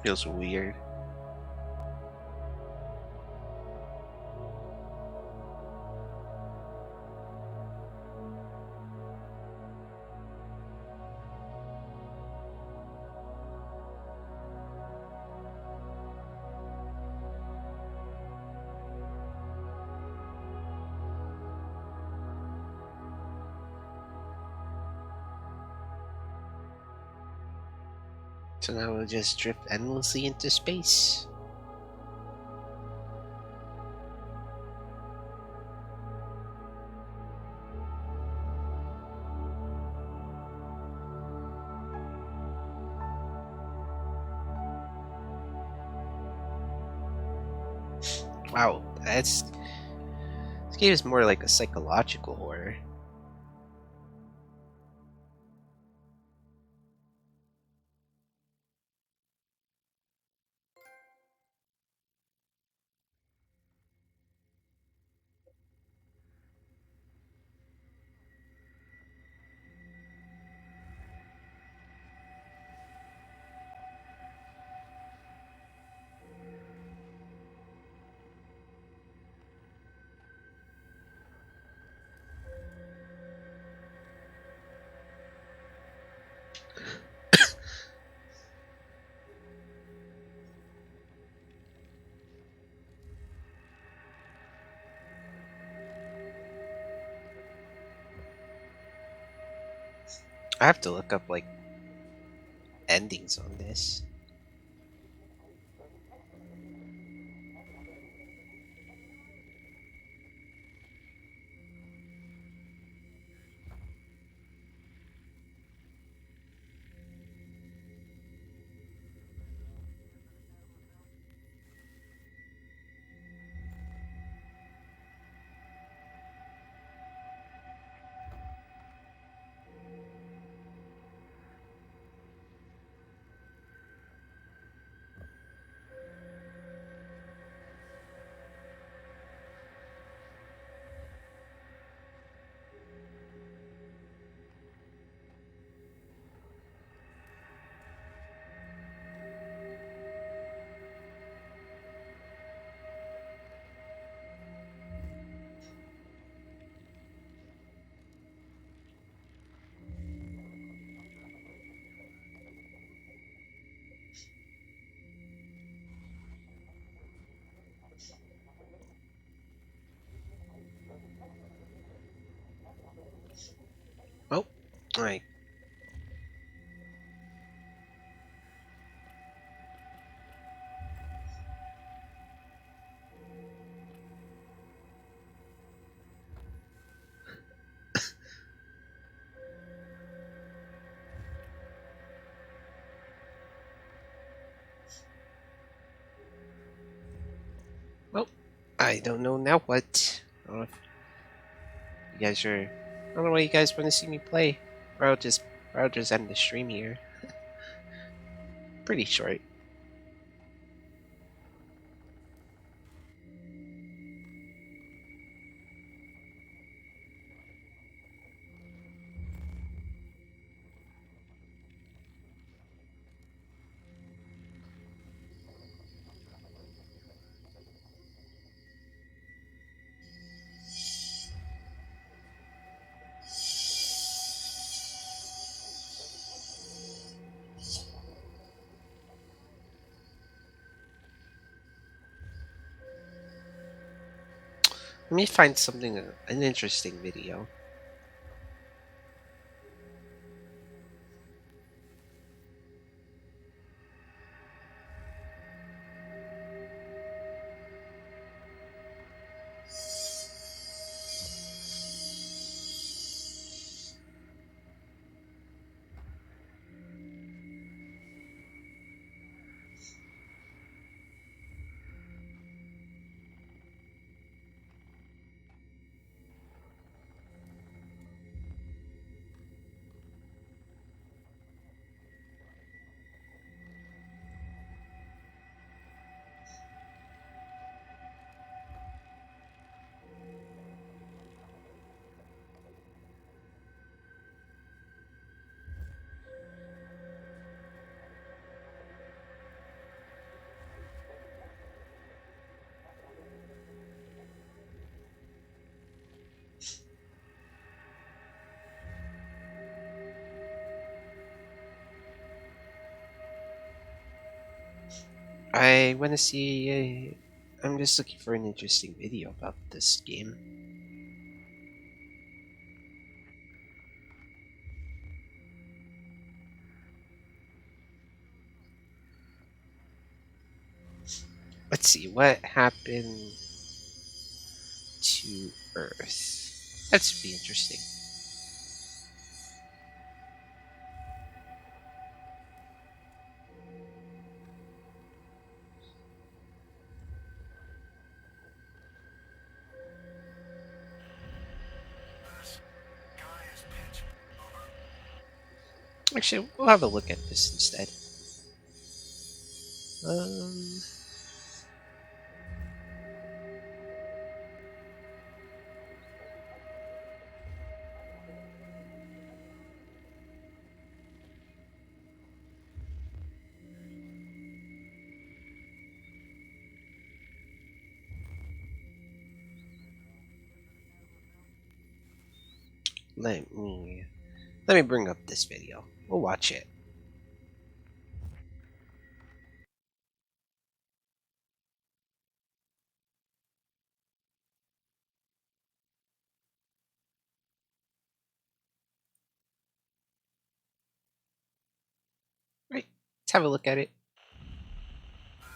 Feels weird. So now we'll just drift endlessly into space. Wow, this game is more like a psychological horror. I have to look up like endings on this. I don't know now what. I don't know if you guys are. I don't know what you guys want to see me play. Or I'll just end the stream here. Pretty short. Let me find something, an interesting video. I want to see. I'm just looking for an interesting video about this game. Let's see what happened to Earth. That should be interesting. Actually, we'll have a look at this instead. Let me bring up this video. We'll watch it. Right, let's have a look at it.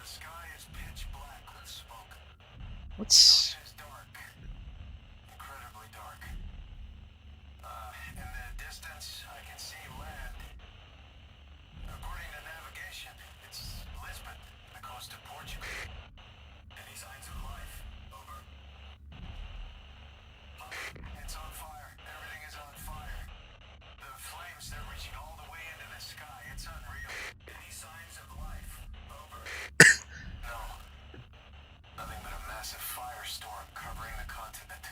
The sky is pitch black with smoke. What's It's dark. Incredibly dark. In the distance, I can see land. According to navigation, it's Lisbon, the coast of Portugal. Any signs of life? Over. It's on fire. Everything is on fire. The flames, they're reaching all the way into the sky. It's unreal. Any signs of life? Over. No. Nothing but a massive firestorm covering the continent.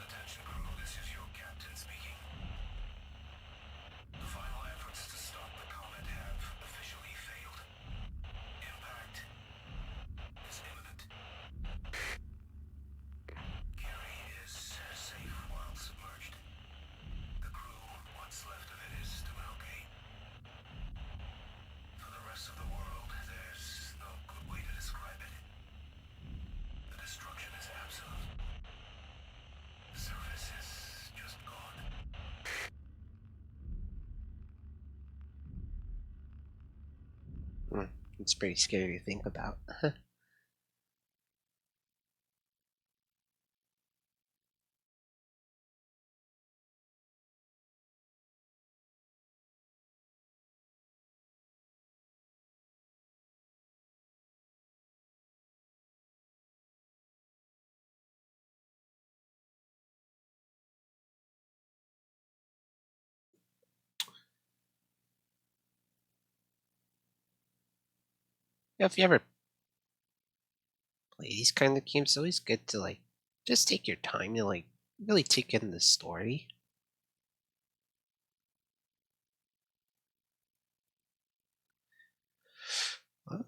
Attention crew, this is your captain speaking. The final efforts to stop the comet have officially failed. Impact is imminent. Carrie is safe while submerged. The crew, what's left of it, is doing okay. For the rest of the world, there's no good way to describe it. The destruction is absolute. The surface is just gone. It's pretty scary to think about. If you ever play these kind of games, it's always good to like just take your time to like really take in the story. Huh?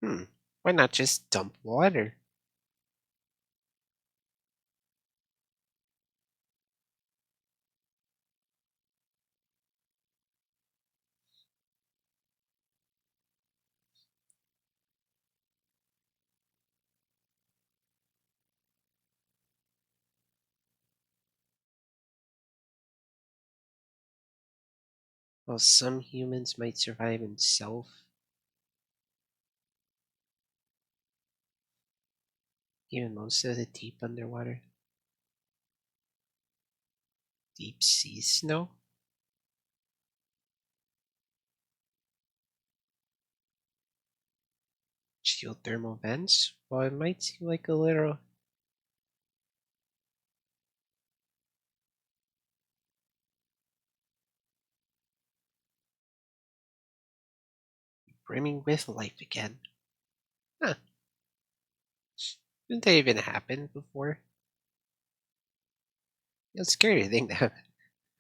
Hmm. Why not just dump water? While some humans might survive in even most of the deep underwater, deep sea snow, geothermal vents, while it might seem like a little brimming with life again. Huh. Didn't that even happen before? It's scary to think that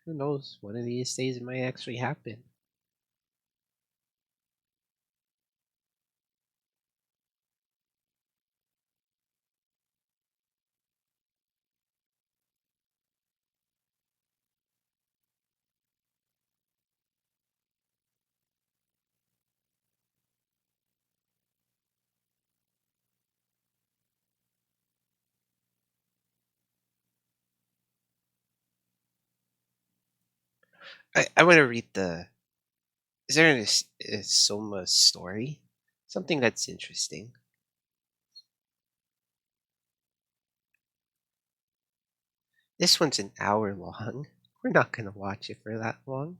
who knows, one of these days it might actually happen. I want to read the. Is there a SOMA story? Something that's interesting. This one's an hour long. We're not going to watch it for that long.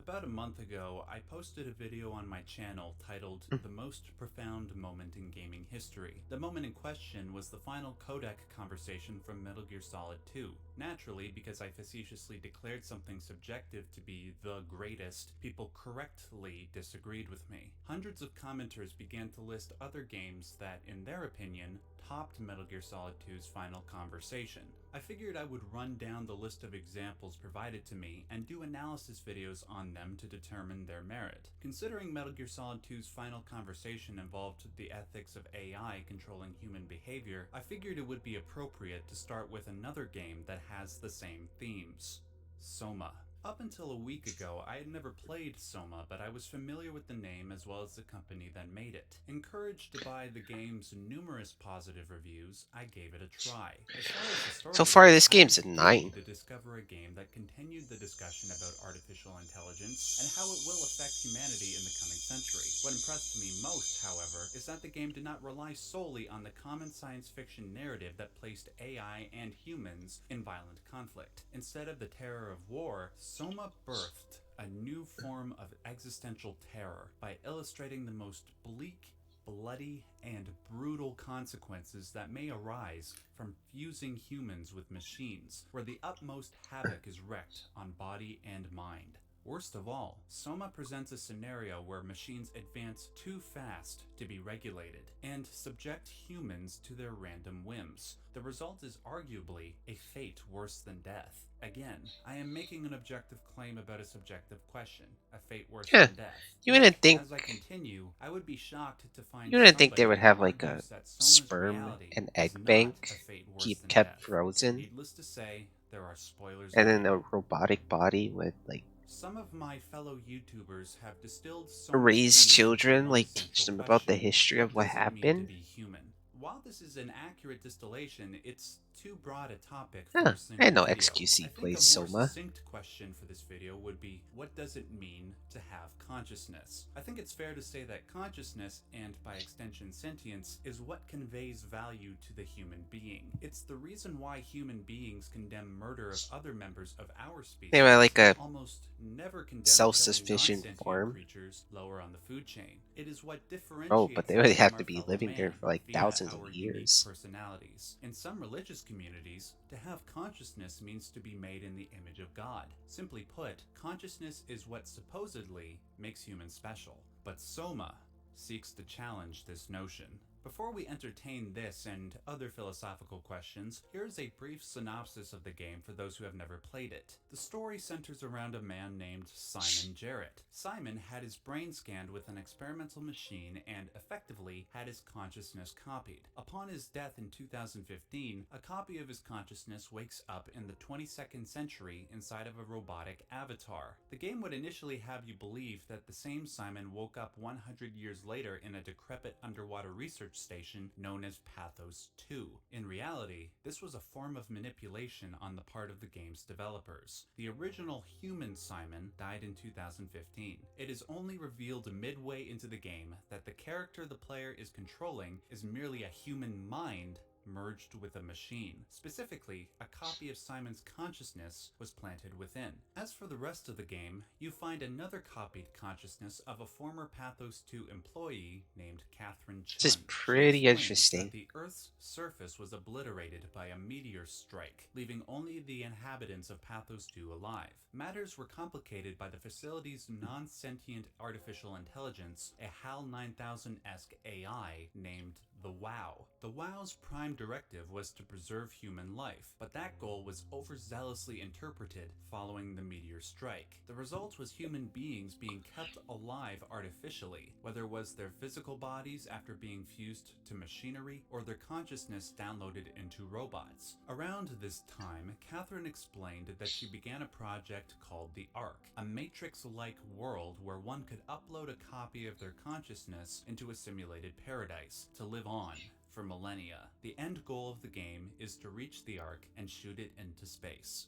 About a month ago, I posted a video on my channel titled The Most Profound Moment in Gaming History. The moment in question was the final codec conversation from Metal Gear Solid 2. Naturally, because I facetiously declared something subjective to be the greatest, people correctly disagreed with me. Hundreds of commenters began to list other games that, in their opinion, topped Metal Gear Solid 2's final conversation. I figured I would run down the list of examples provided to me and do analysis videos on them to determine their merit. Considering Metal Gear Solid 2's final conversation involved the ethics of AI controlling human behavior, I figured it would be appropriate to start with another game that has the same themes. SOMA. Up until a week ago, I had never played SOMA, but I was familiar with the name as well as the company that made it. Encouraged by the game's numerous positive reviews, I gave it a try. As far as the So story far, goes, this I game's was a 9. giddy to discover a game that continued the discussion about artificial intelligence and how it will affect humanity in the coming century. What impressed me most, however, is that the game did not rely solely on the common science fiction narrative that placed AI and humans in violent conflict. Instead of the terror of war, SOMA birthed a new form of existential terror by illustrating the most bleak, bloody, and brutal consequences that may arise from fusing humans with machines, where the utmost havoc is wreaked on body and mind. Worst of all, SOMA presents a scenario where machines advance too fast to be regulated and subject humans to their random whims. The result is arguably a fate worse than death. Again, I am making an objective claim about a subjective question, a fate worse Yeah, than death. you Yet, wouldn't think as I continue, I would be shocked to find you wouldn't think they somebody would who have like a argues that SOMA's sperm reality and is egg not a bank fate worse keep than kept death. frozen, Needless to say, there are spoilers and then ahead. a robotic body with like Some of my fellow YouTubers have distilled SOMA's raise themes into children, one like teach central them about the question. history of What what does it mean to happened. be human? While this is an accurate distillation, it's too broad a topic for Huh, a I single know video. XQC I think plays a more SOMA. succinct question for this video would be, what does it mean to have consciousness? I think it's fair to say that consciousness, and by extension sentience, is what conveys value to the human being. It's the reason why human beings condemn murder of other members of our species, They were like a almost never condemn killing self-sufficient non-sentient form. creatures lower on the food chain. It is what differentiates Oh, but they us would from have our to be fellow living there man for like via thousands our of unique years. personalities. In some religious communities, to have consciousness means to be made in the image of God. Simply put, consciousness is what supposedly makes humans special. But SOMA seeks to challenge this notion. Before we entertain this and other philosophical questions, here's a brief synopsis of the game for those who have never played it. The story centers around a man named Simon Jarret. Simon had his brain scanned with an experimental machine and effectively had his consciousness copied. Upon his death in 2015, a copy of his consciousness wakes up in the 22nd century inside of a robotic avatar. The game would initially have you believe that the same Simon woke up 100 years later in a decrepit underwater research station known as PATHOS-II. In reality, this was a form of manipulation on the part of the game's developers. The original human Simon died in 2015. It is only revealed midway into the game that the character the player is controlling is merely a human mind merged with a machine. Specifically, a copy of Simon's consciousness was planted within. As for the rest of the game, you find another copied consciousness of a former PATHOS-II employee named Catherine Chun. This is She pretty explains interesting. that the Earth's surface was obliterated by a meteor strike, leaving only the inhabitants of PATHOS-II alive. Matters were complicated by the facility's non-sentient artificial intelligence, a HAL 9000-esque AI named the WOW. The WOW's prime directive was to preserve human life, but that goal was overzealously interpreted following the meteor strike. The result was human beings being kept alive artificially, whether it was their physical bodies after being fused to machinery or their consciousness downloaded into robots. Around this time, Catherine explained that she began a project called the Ark, a matrix-like world where one could upload a copy of their consciousness into a simulated paradise to live on for millennia. The end goal of the game is to reach the Ark and shoot it into space.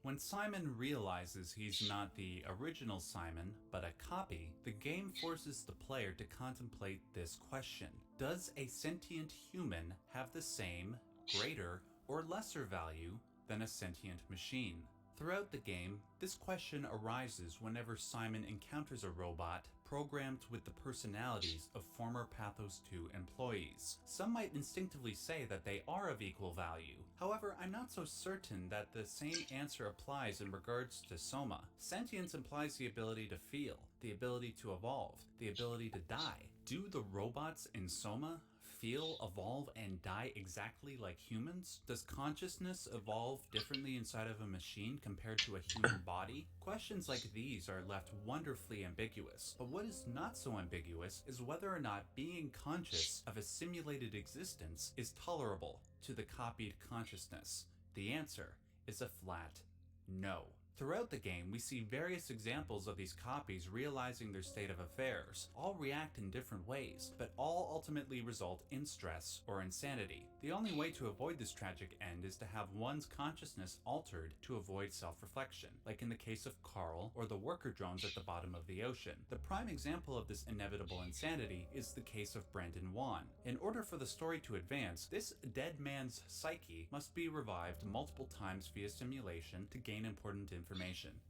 When Simon realizes he's not the original Simon, but a copy, the game forces the player to contemplate this question. Does a sentient human have the same, greater, or lesser value than a sentient machine? Throughout the game, this question arises whenever Simon encounters a robot programmed with the personalities of former PATHOS-II employees. Some might instinctively say that they are of equal value. However, I'm not so certain that the same answer applies in regards to SOMA. Sentience implies the ability to feel, the ability to evolve, the ability to die. Do the robots in SOMA feel, evolve, and die exactly like humans? Does consciousness evolve differently inside of a machine compared to a human body? Questions like these are left wonderfully ambiguous, but what is not so ambiguous is whether or not being conscious of a simulated existence is tolerable to the copied consciousness. The answer is a flat no. Throughout the game, we see various examples of these copies realizing their state of affairs. All react in different ways, but all ultimately result in stress or insanity. The only way to avoid this tragic end is to have one's consciousness altered to avoid self-reflection, like in the case of Carl or the worker drones at the bottom of the ocean. The prime example of this inevitable insanity is the case of Brandon Wan. In order for the story to advance, this dead man's psyche must be revived multiple times via simulation to gain important information.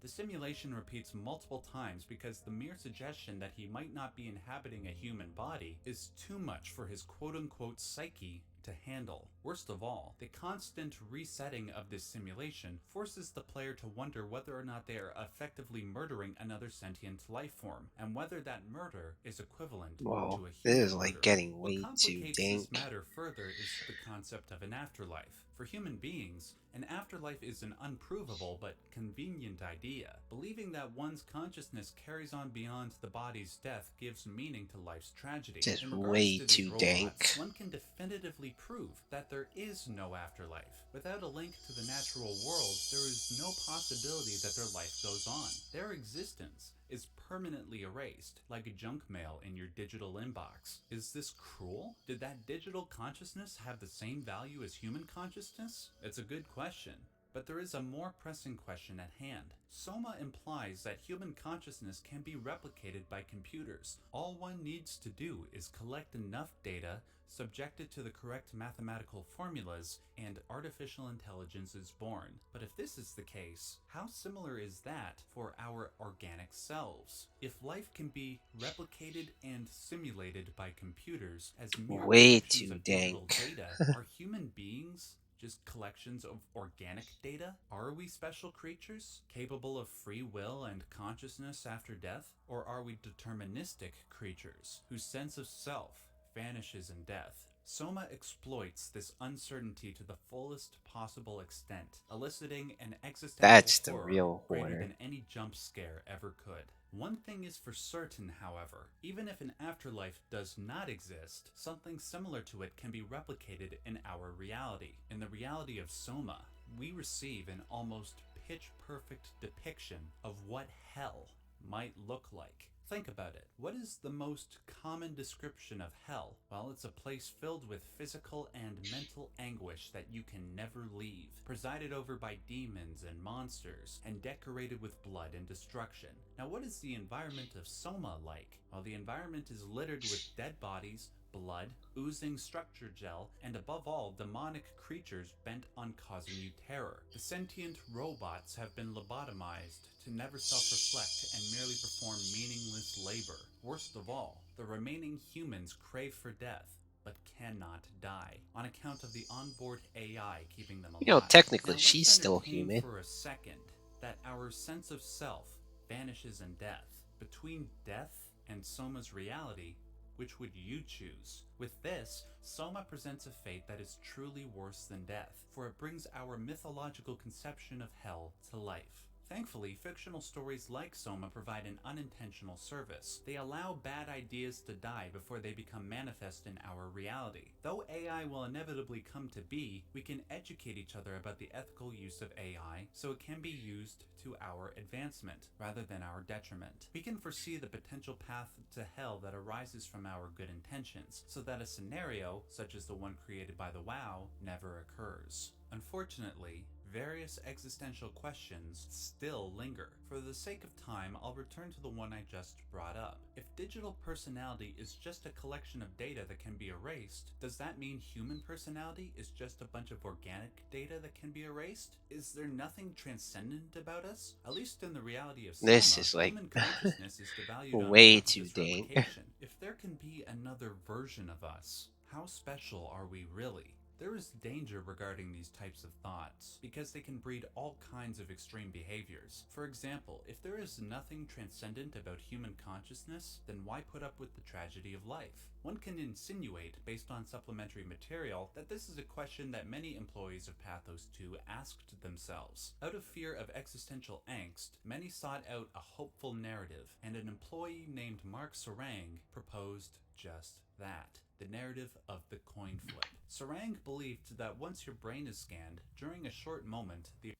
The simulation repeats multiple times because the mere suggestion that he might not be inhabiting a human body is too much for his quote-unquote psyche to handle. Worst of all, the constant resetting of this simulation forces the player to wonder whether or not they are effectively murdering another sentient life form, and whether that murder is equivalent Whoa, to a this human is like murder. getting What way too complicates dank. this matter further is the concept of an afterlife. For human beings, an afterlife is an unprovable but convenient idea. Believing that one's consciousness carries on beyond the body's death gives meaning to life's tragedy. This is In regards way to these too robots, dank. one can definitively prove that there is no afterlife. Without a link to the natural world, there is no possibility that their life goes on. Their existence is permanently erased, like junk mail in your digital inbox. Is this cruel? Did that digital consciousness have the same value as human consciousness? It's a good question. But there is a more pressing question at hand. SOMA implies that human consciousness can be replicated by computers. All one needs to do is collect enough data, subject it to the correct mathematical formulas, and artificial intelligence is born. But if this is the case, how similar is that for our organic selves? If life can be replicated and simulated by computers as mere Way collections too of digital dank. data, are human beings just collections of organic data? Are we special creatures, capable of free will and consciousness after death? Or are we deterministic creatures, whose sense of self vanishes in death? SOMA exploits this uncertainty to the fullest possible extent, eliciting an existential That's the horror real greater horror. than any jump scare ever could. One thing is for certain, however, even if an afterlife does not exist, something similar to it can be replicated in our reality. In the reality of SOMA, we receive an almost pitch-perfect depiction of what hell might look like. Think about it. What is the most common description of hell? Well, it's a place filled with physical and mental anguish that you can never leave, presided over by demons and monsters, and decorated with blood and destruction. Now, what is the environment of SOMA like? Well, the environment is littered with dead bodies, blood, oozing structure gel, and above all, demonic creatures bent on causing you terror. The sentient robots have been lobotomized to never self-reflect and merely perform meaningless labor. Worst of all, the remaining humans crave for death, but cannot die, on account of the onboard AI keeping them alive. Technically, Now she's let's still entertain human. for a second that our sense of self vanishes in death. Between death and SOMA's reality, which would you choose? With this, SOMA presents a fate that is truly worse than death, for it brings our mythological conception of hell to life. Thankfully, fictional stories like SOMA provide an unintentional service. They allow bad ideas to die before they become manifest in our reality. Though AI will inevitably come to be, we can educate each other about the ethical use of AI so it can be used to our advancement rather than our detriment. We can foresee the potential path to hell that arises from our good intentions, so that a scenario, such as the one created by the WoW, never occurs. Unfortunately, various existential questions still linger. For the sake of time, I'll return to the one I just brought up. If digital personality is just a collection of data that can be erased, does that mean human personality is just a bunch of organic data that can be erased? Is there nothing transcendent about us? At least in the reality of SOMA, This is like human consciousness is devalued on way account of too this dank. replication. If there can be another version of us, how special are we really? There is danger regarding these types of thoughts, because they can breed all kinds of extreme behaviors. For example, if there is nothing transcendent about human consciousness, then why put up with the tragedy of life? One can insinuate, based on supplementary material, that this is a question that many employees of PATHOS-II asked themselves. Out of fear of existential angst, many sought out a hopeful narrative, and an employee named Mark Sarang proposed just that. The narrative of the coin flip. Sarang believed that once your brain is scanned, during a short moment, the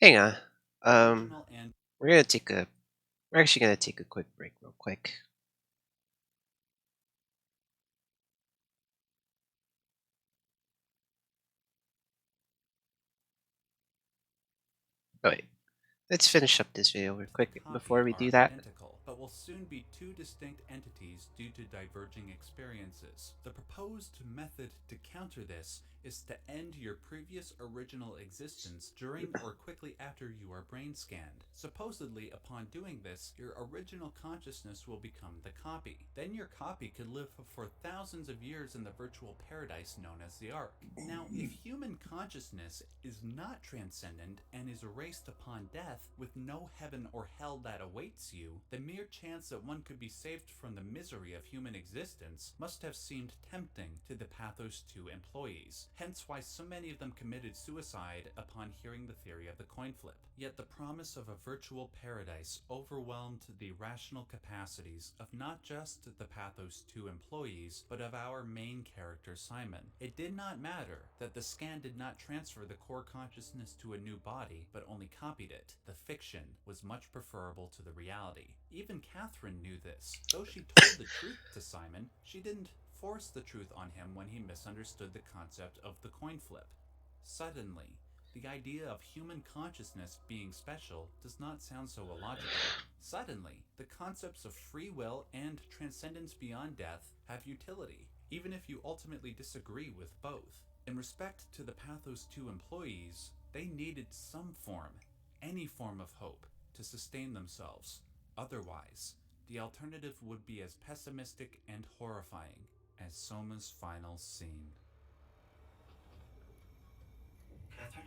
Hang on. original and We're actually gonna take a quick break real quick. Oh wait. Let's finish up this video real quick before we do that. identical, but will soon be two distinct entities due to diverging experiences. The proposed method to counter this is to end your previous original existence during or quickly after you are brain scanned. Supposedly, upon doing this, your original consciousness will become the copy. Then your copy could live for thousands of years in the virtual paradise known as the Ark. Now, if human consciousness is not transcendent and is erased upon death, with no heaven or hell that awaits you, the mere chance that one could be saved from the misery of human existence must have seemed tempting to the PATHOS-II employees. hence why so many of them committed suicide upon hearing the theory of the coin flip. Yet the promise of a virtual paradise overwhelmed the rational capacities of not just the PATHOS-II employees, but of our main character Simon. It did not matter that the scan did not transfer the core consciousness to a new body, but only copied it. The fiction was much preferable to the reality. Even Catherine knew this. Though she told the truth to Simon, she didn't force the truth on him when he misunderstood the concept of the coin flip. Suddenly, the idea of human consciousness being special does not sound so illogical. Suddenly, the concepts of free will and transcendence beyond death have utility, even if you ultimately disagree with both. In respect to the PATHOS-II employees, they needed some form, any form of hope, to sustain themselves. Otherwise, the alternative would be as pessimistic and horrifying as SOMA's final scene. Catherine?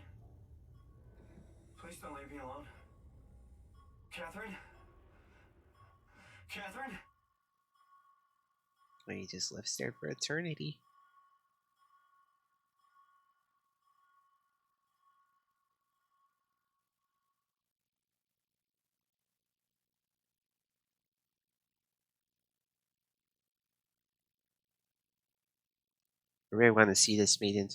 Please don't leave me alone. Catherine? Catherine? Or he just lives there for eternity. I really want to see this meeting.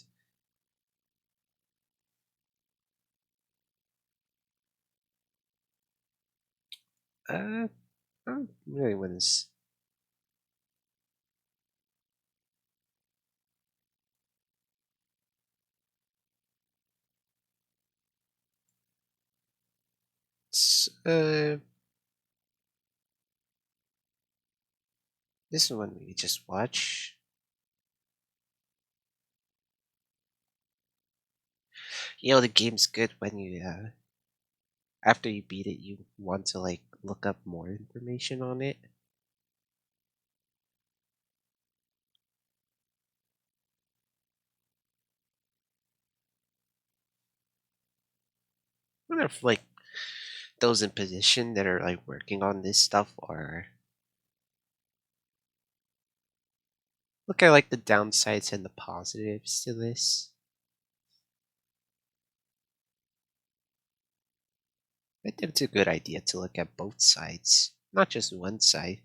I don't really want to. This one we just watch. You know, the game's good when you after you beat it, you want to like look up more information on it. I wonder if like those in position that are like working on this stuff are look at like the downsides and the positives to this. I think it's a good idea to look at both sides, not just one side.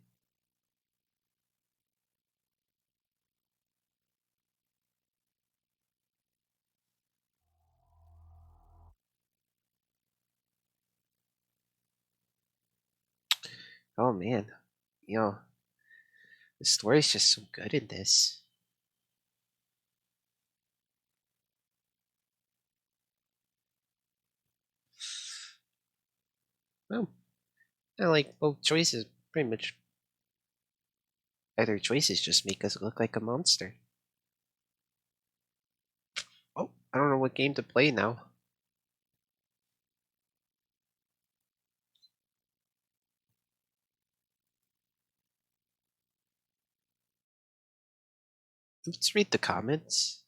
Oh man, you know, the story's just so good in this. Well, I like both choices pretty much. Either choices just make us look like a monster. Oh, I don't know what game to play now. Let's read the comments.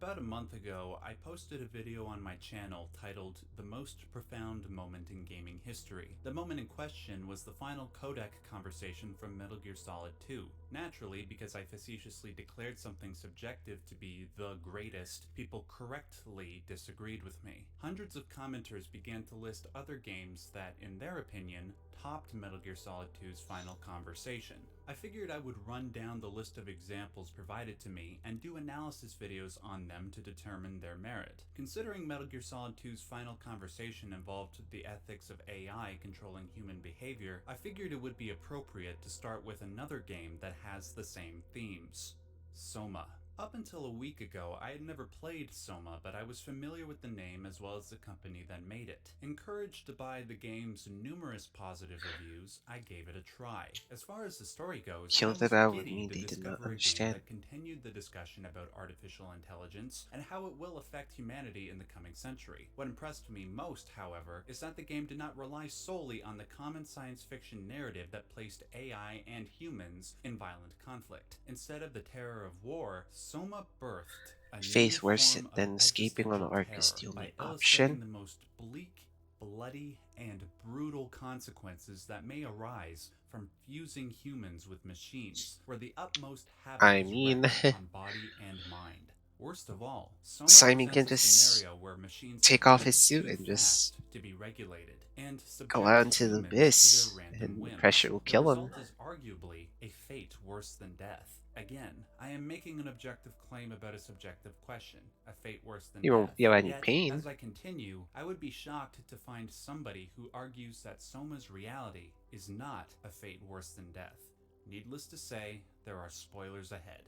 About a month ago, I posted a video on my channel titled The Most Profound Moment in Gaming History. The moment in question was the final codec conversation from Metal Gear Solid 2. Naturally, because I facetiously declared something subjective to be the greatest, people correctly disagreed with me. Hundreds of commenters began to list other games that, in their opinion, topped Metal Gear Solid 2's final conversation. I figured I would run down the list of examples provided to me and do analysis videos on them to determine their merit. Considering Metal Gear Solid 2's final conversation involved the ethics of AI controlling human behavior, I figured it would be appropriate to start with another game that has the same themes. SOMA. Up until a week ago, I had never played SOMA, but I was familiar with the name as well as the company that made it. Encouraged by the game's numerous positive reviews, I gave it a try. As far as the story goes, I Killed was it out with giddy me, to they did not discover a game understand. that continued the discussion about artificial intelligence and how it will affect humanity in the coming century. What impressed me most, however, is that the game did not rely solely on the common science fiction narrative that placed AI and humans in violent conflict. Instead of the terror of war, SOMA birthed a new Faith worse form of than escaping on the existential Ark is terror the only by illustrating option. the most bleak, bloody, and brutal consequences that may arise from fusing humans with machines, where the utmost havoc I is mean, wreaked on body and mind. Worst of all, SOMA Simon presents can a just scenario where machines take have off his moved suit too and just fast to be regulated and go subject out into the humans to their abyss, random and the whims. pressure will The kill him. result is arguably a fate worse than death. Again, I am making an objective claim about a subjective question, a fate worse than You won't death. feel any Yet, pain. as I continue, I would be shocked to find somebody who argues that SOMA's reality is not a fate worse than death. Needless to say, there are spoilers ahead.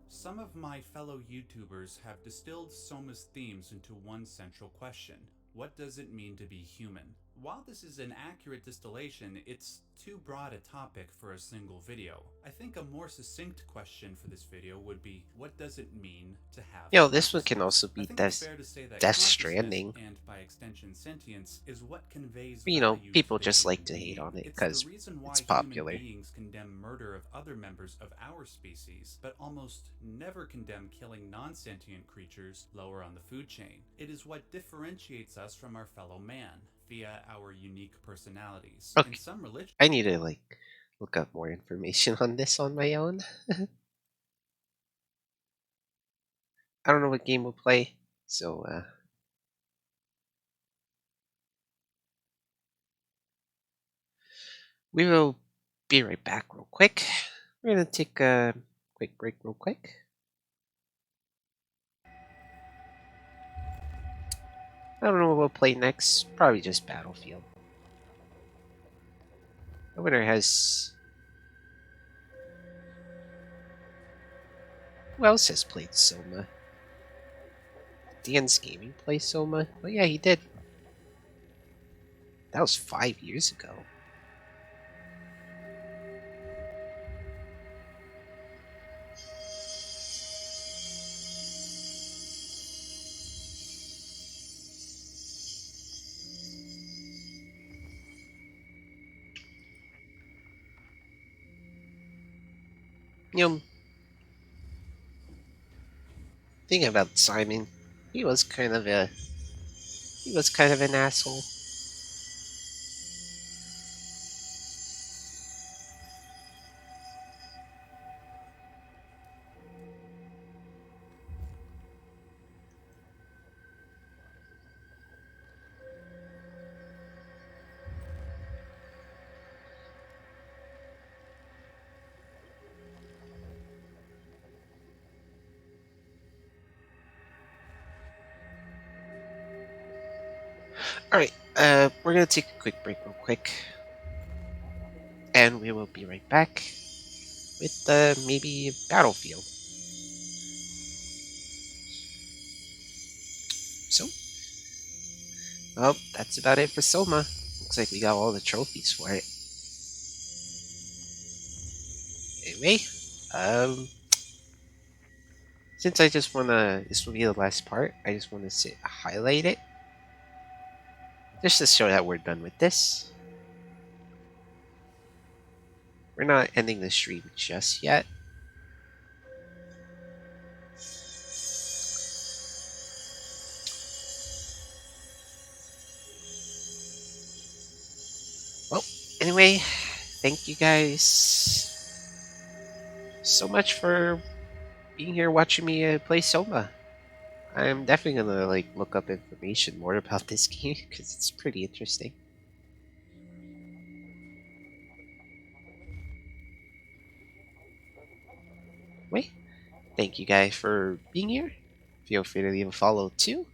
Some of my fellow YouTubers have distilled SOMA's themes into one central question: what does it mean to be human? While this is an accurate distillation, it's too broad a topic for a single video. I think a more succinct question for this video would be, what does it mean to have This one can consciousness? also be I think it's fair to say that Death consciousness, Stranding. and by extension sentience, is what conveys You know, value people to the just human like to hate being. on it It's the because reason why it's human popular. beings condemn murder of other members of our species, but almost never condemn killing non-sentient creatures lower on the food chain. It is what differentiates us from our fellow man, via our unique personalities. Okay. In some religions, I need to look up more information on this on my own. I don't know what game we'll play, so we will be right back real quick. We're gonna take a quick break real quick. I don't know what we'll play next. Probably just Battlefield. The winner has... Who else has played Soma? Dan's Gaming play Soma? Oh yeah, he did. That was 5 years ago. You know, thinking about Simon, he was kind of an asshole. Alright, we're gonna take a quick break real quick. And we will be right back with maybe Battlefield. So, well, that's about it for Soma. Looks like we got all the trophies for it. Anyway, since I just wanna, this will be the last part, I just wanna highlight it. Just to show that we're done with this. We're not ending the stream just yet. Well, anyway, thank you guys so much for being here watching me play Soma. I'm definitely gonna look up information more about this game because it's pretty interesting. Wait, thank you guys for being here. Feel free to leave a follow too.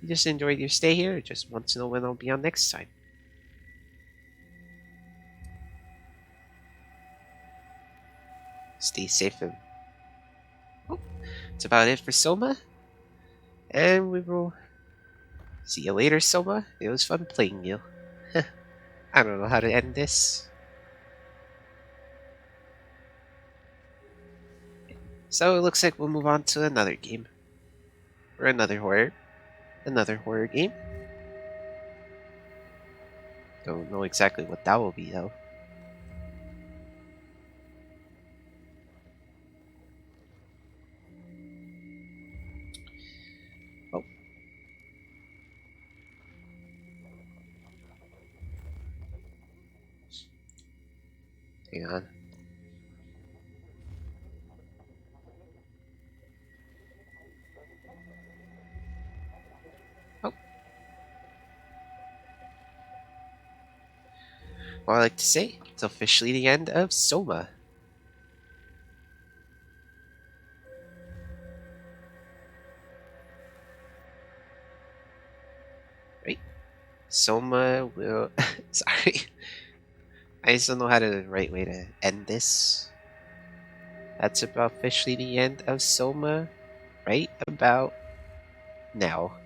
You just enjoyed your stay here, just want to know when I'll be on next time. Stay safe and that's about it for Soma. And we will see you later, Soma. It was fun playing you. I don't know how to end this. So it looks like we'll move on to another game. Or another horror game. Don't know exactly what that will be though. Hang on. Oh. Well, I like to say, it's officially the end of SOMA. Right? SOMA will... Sorry. I just don't know how the right way to end this. That's about officially the end of SOMA right about now.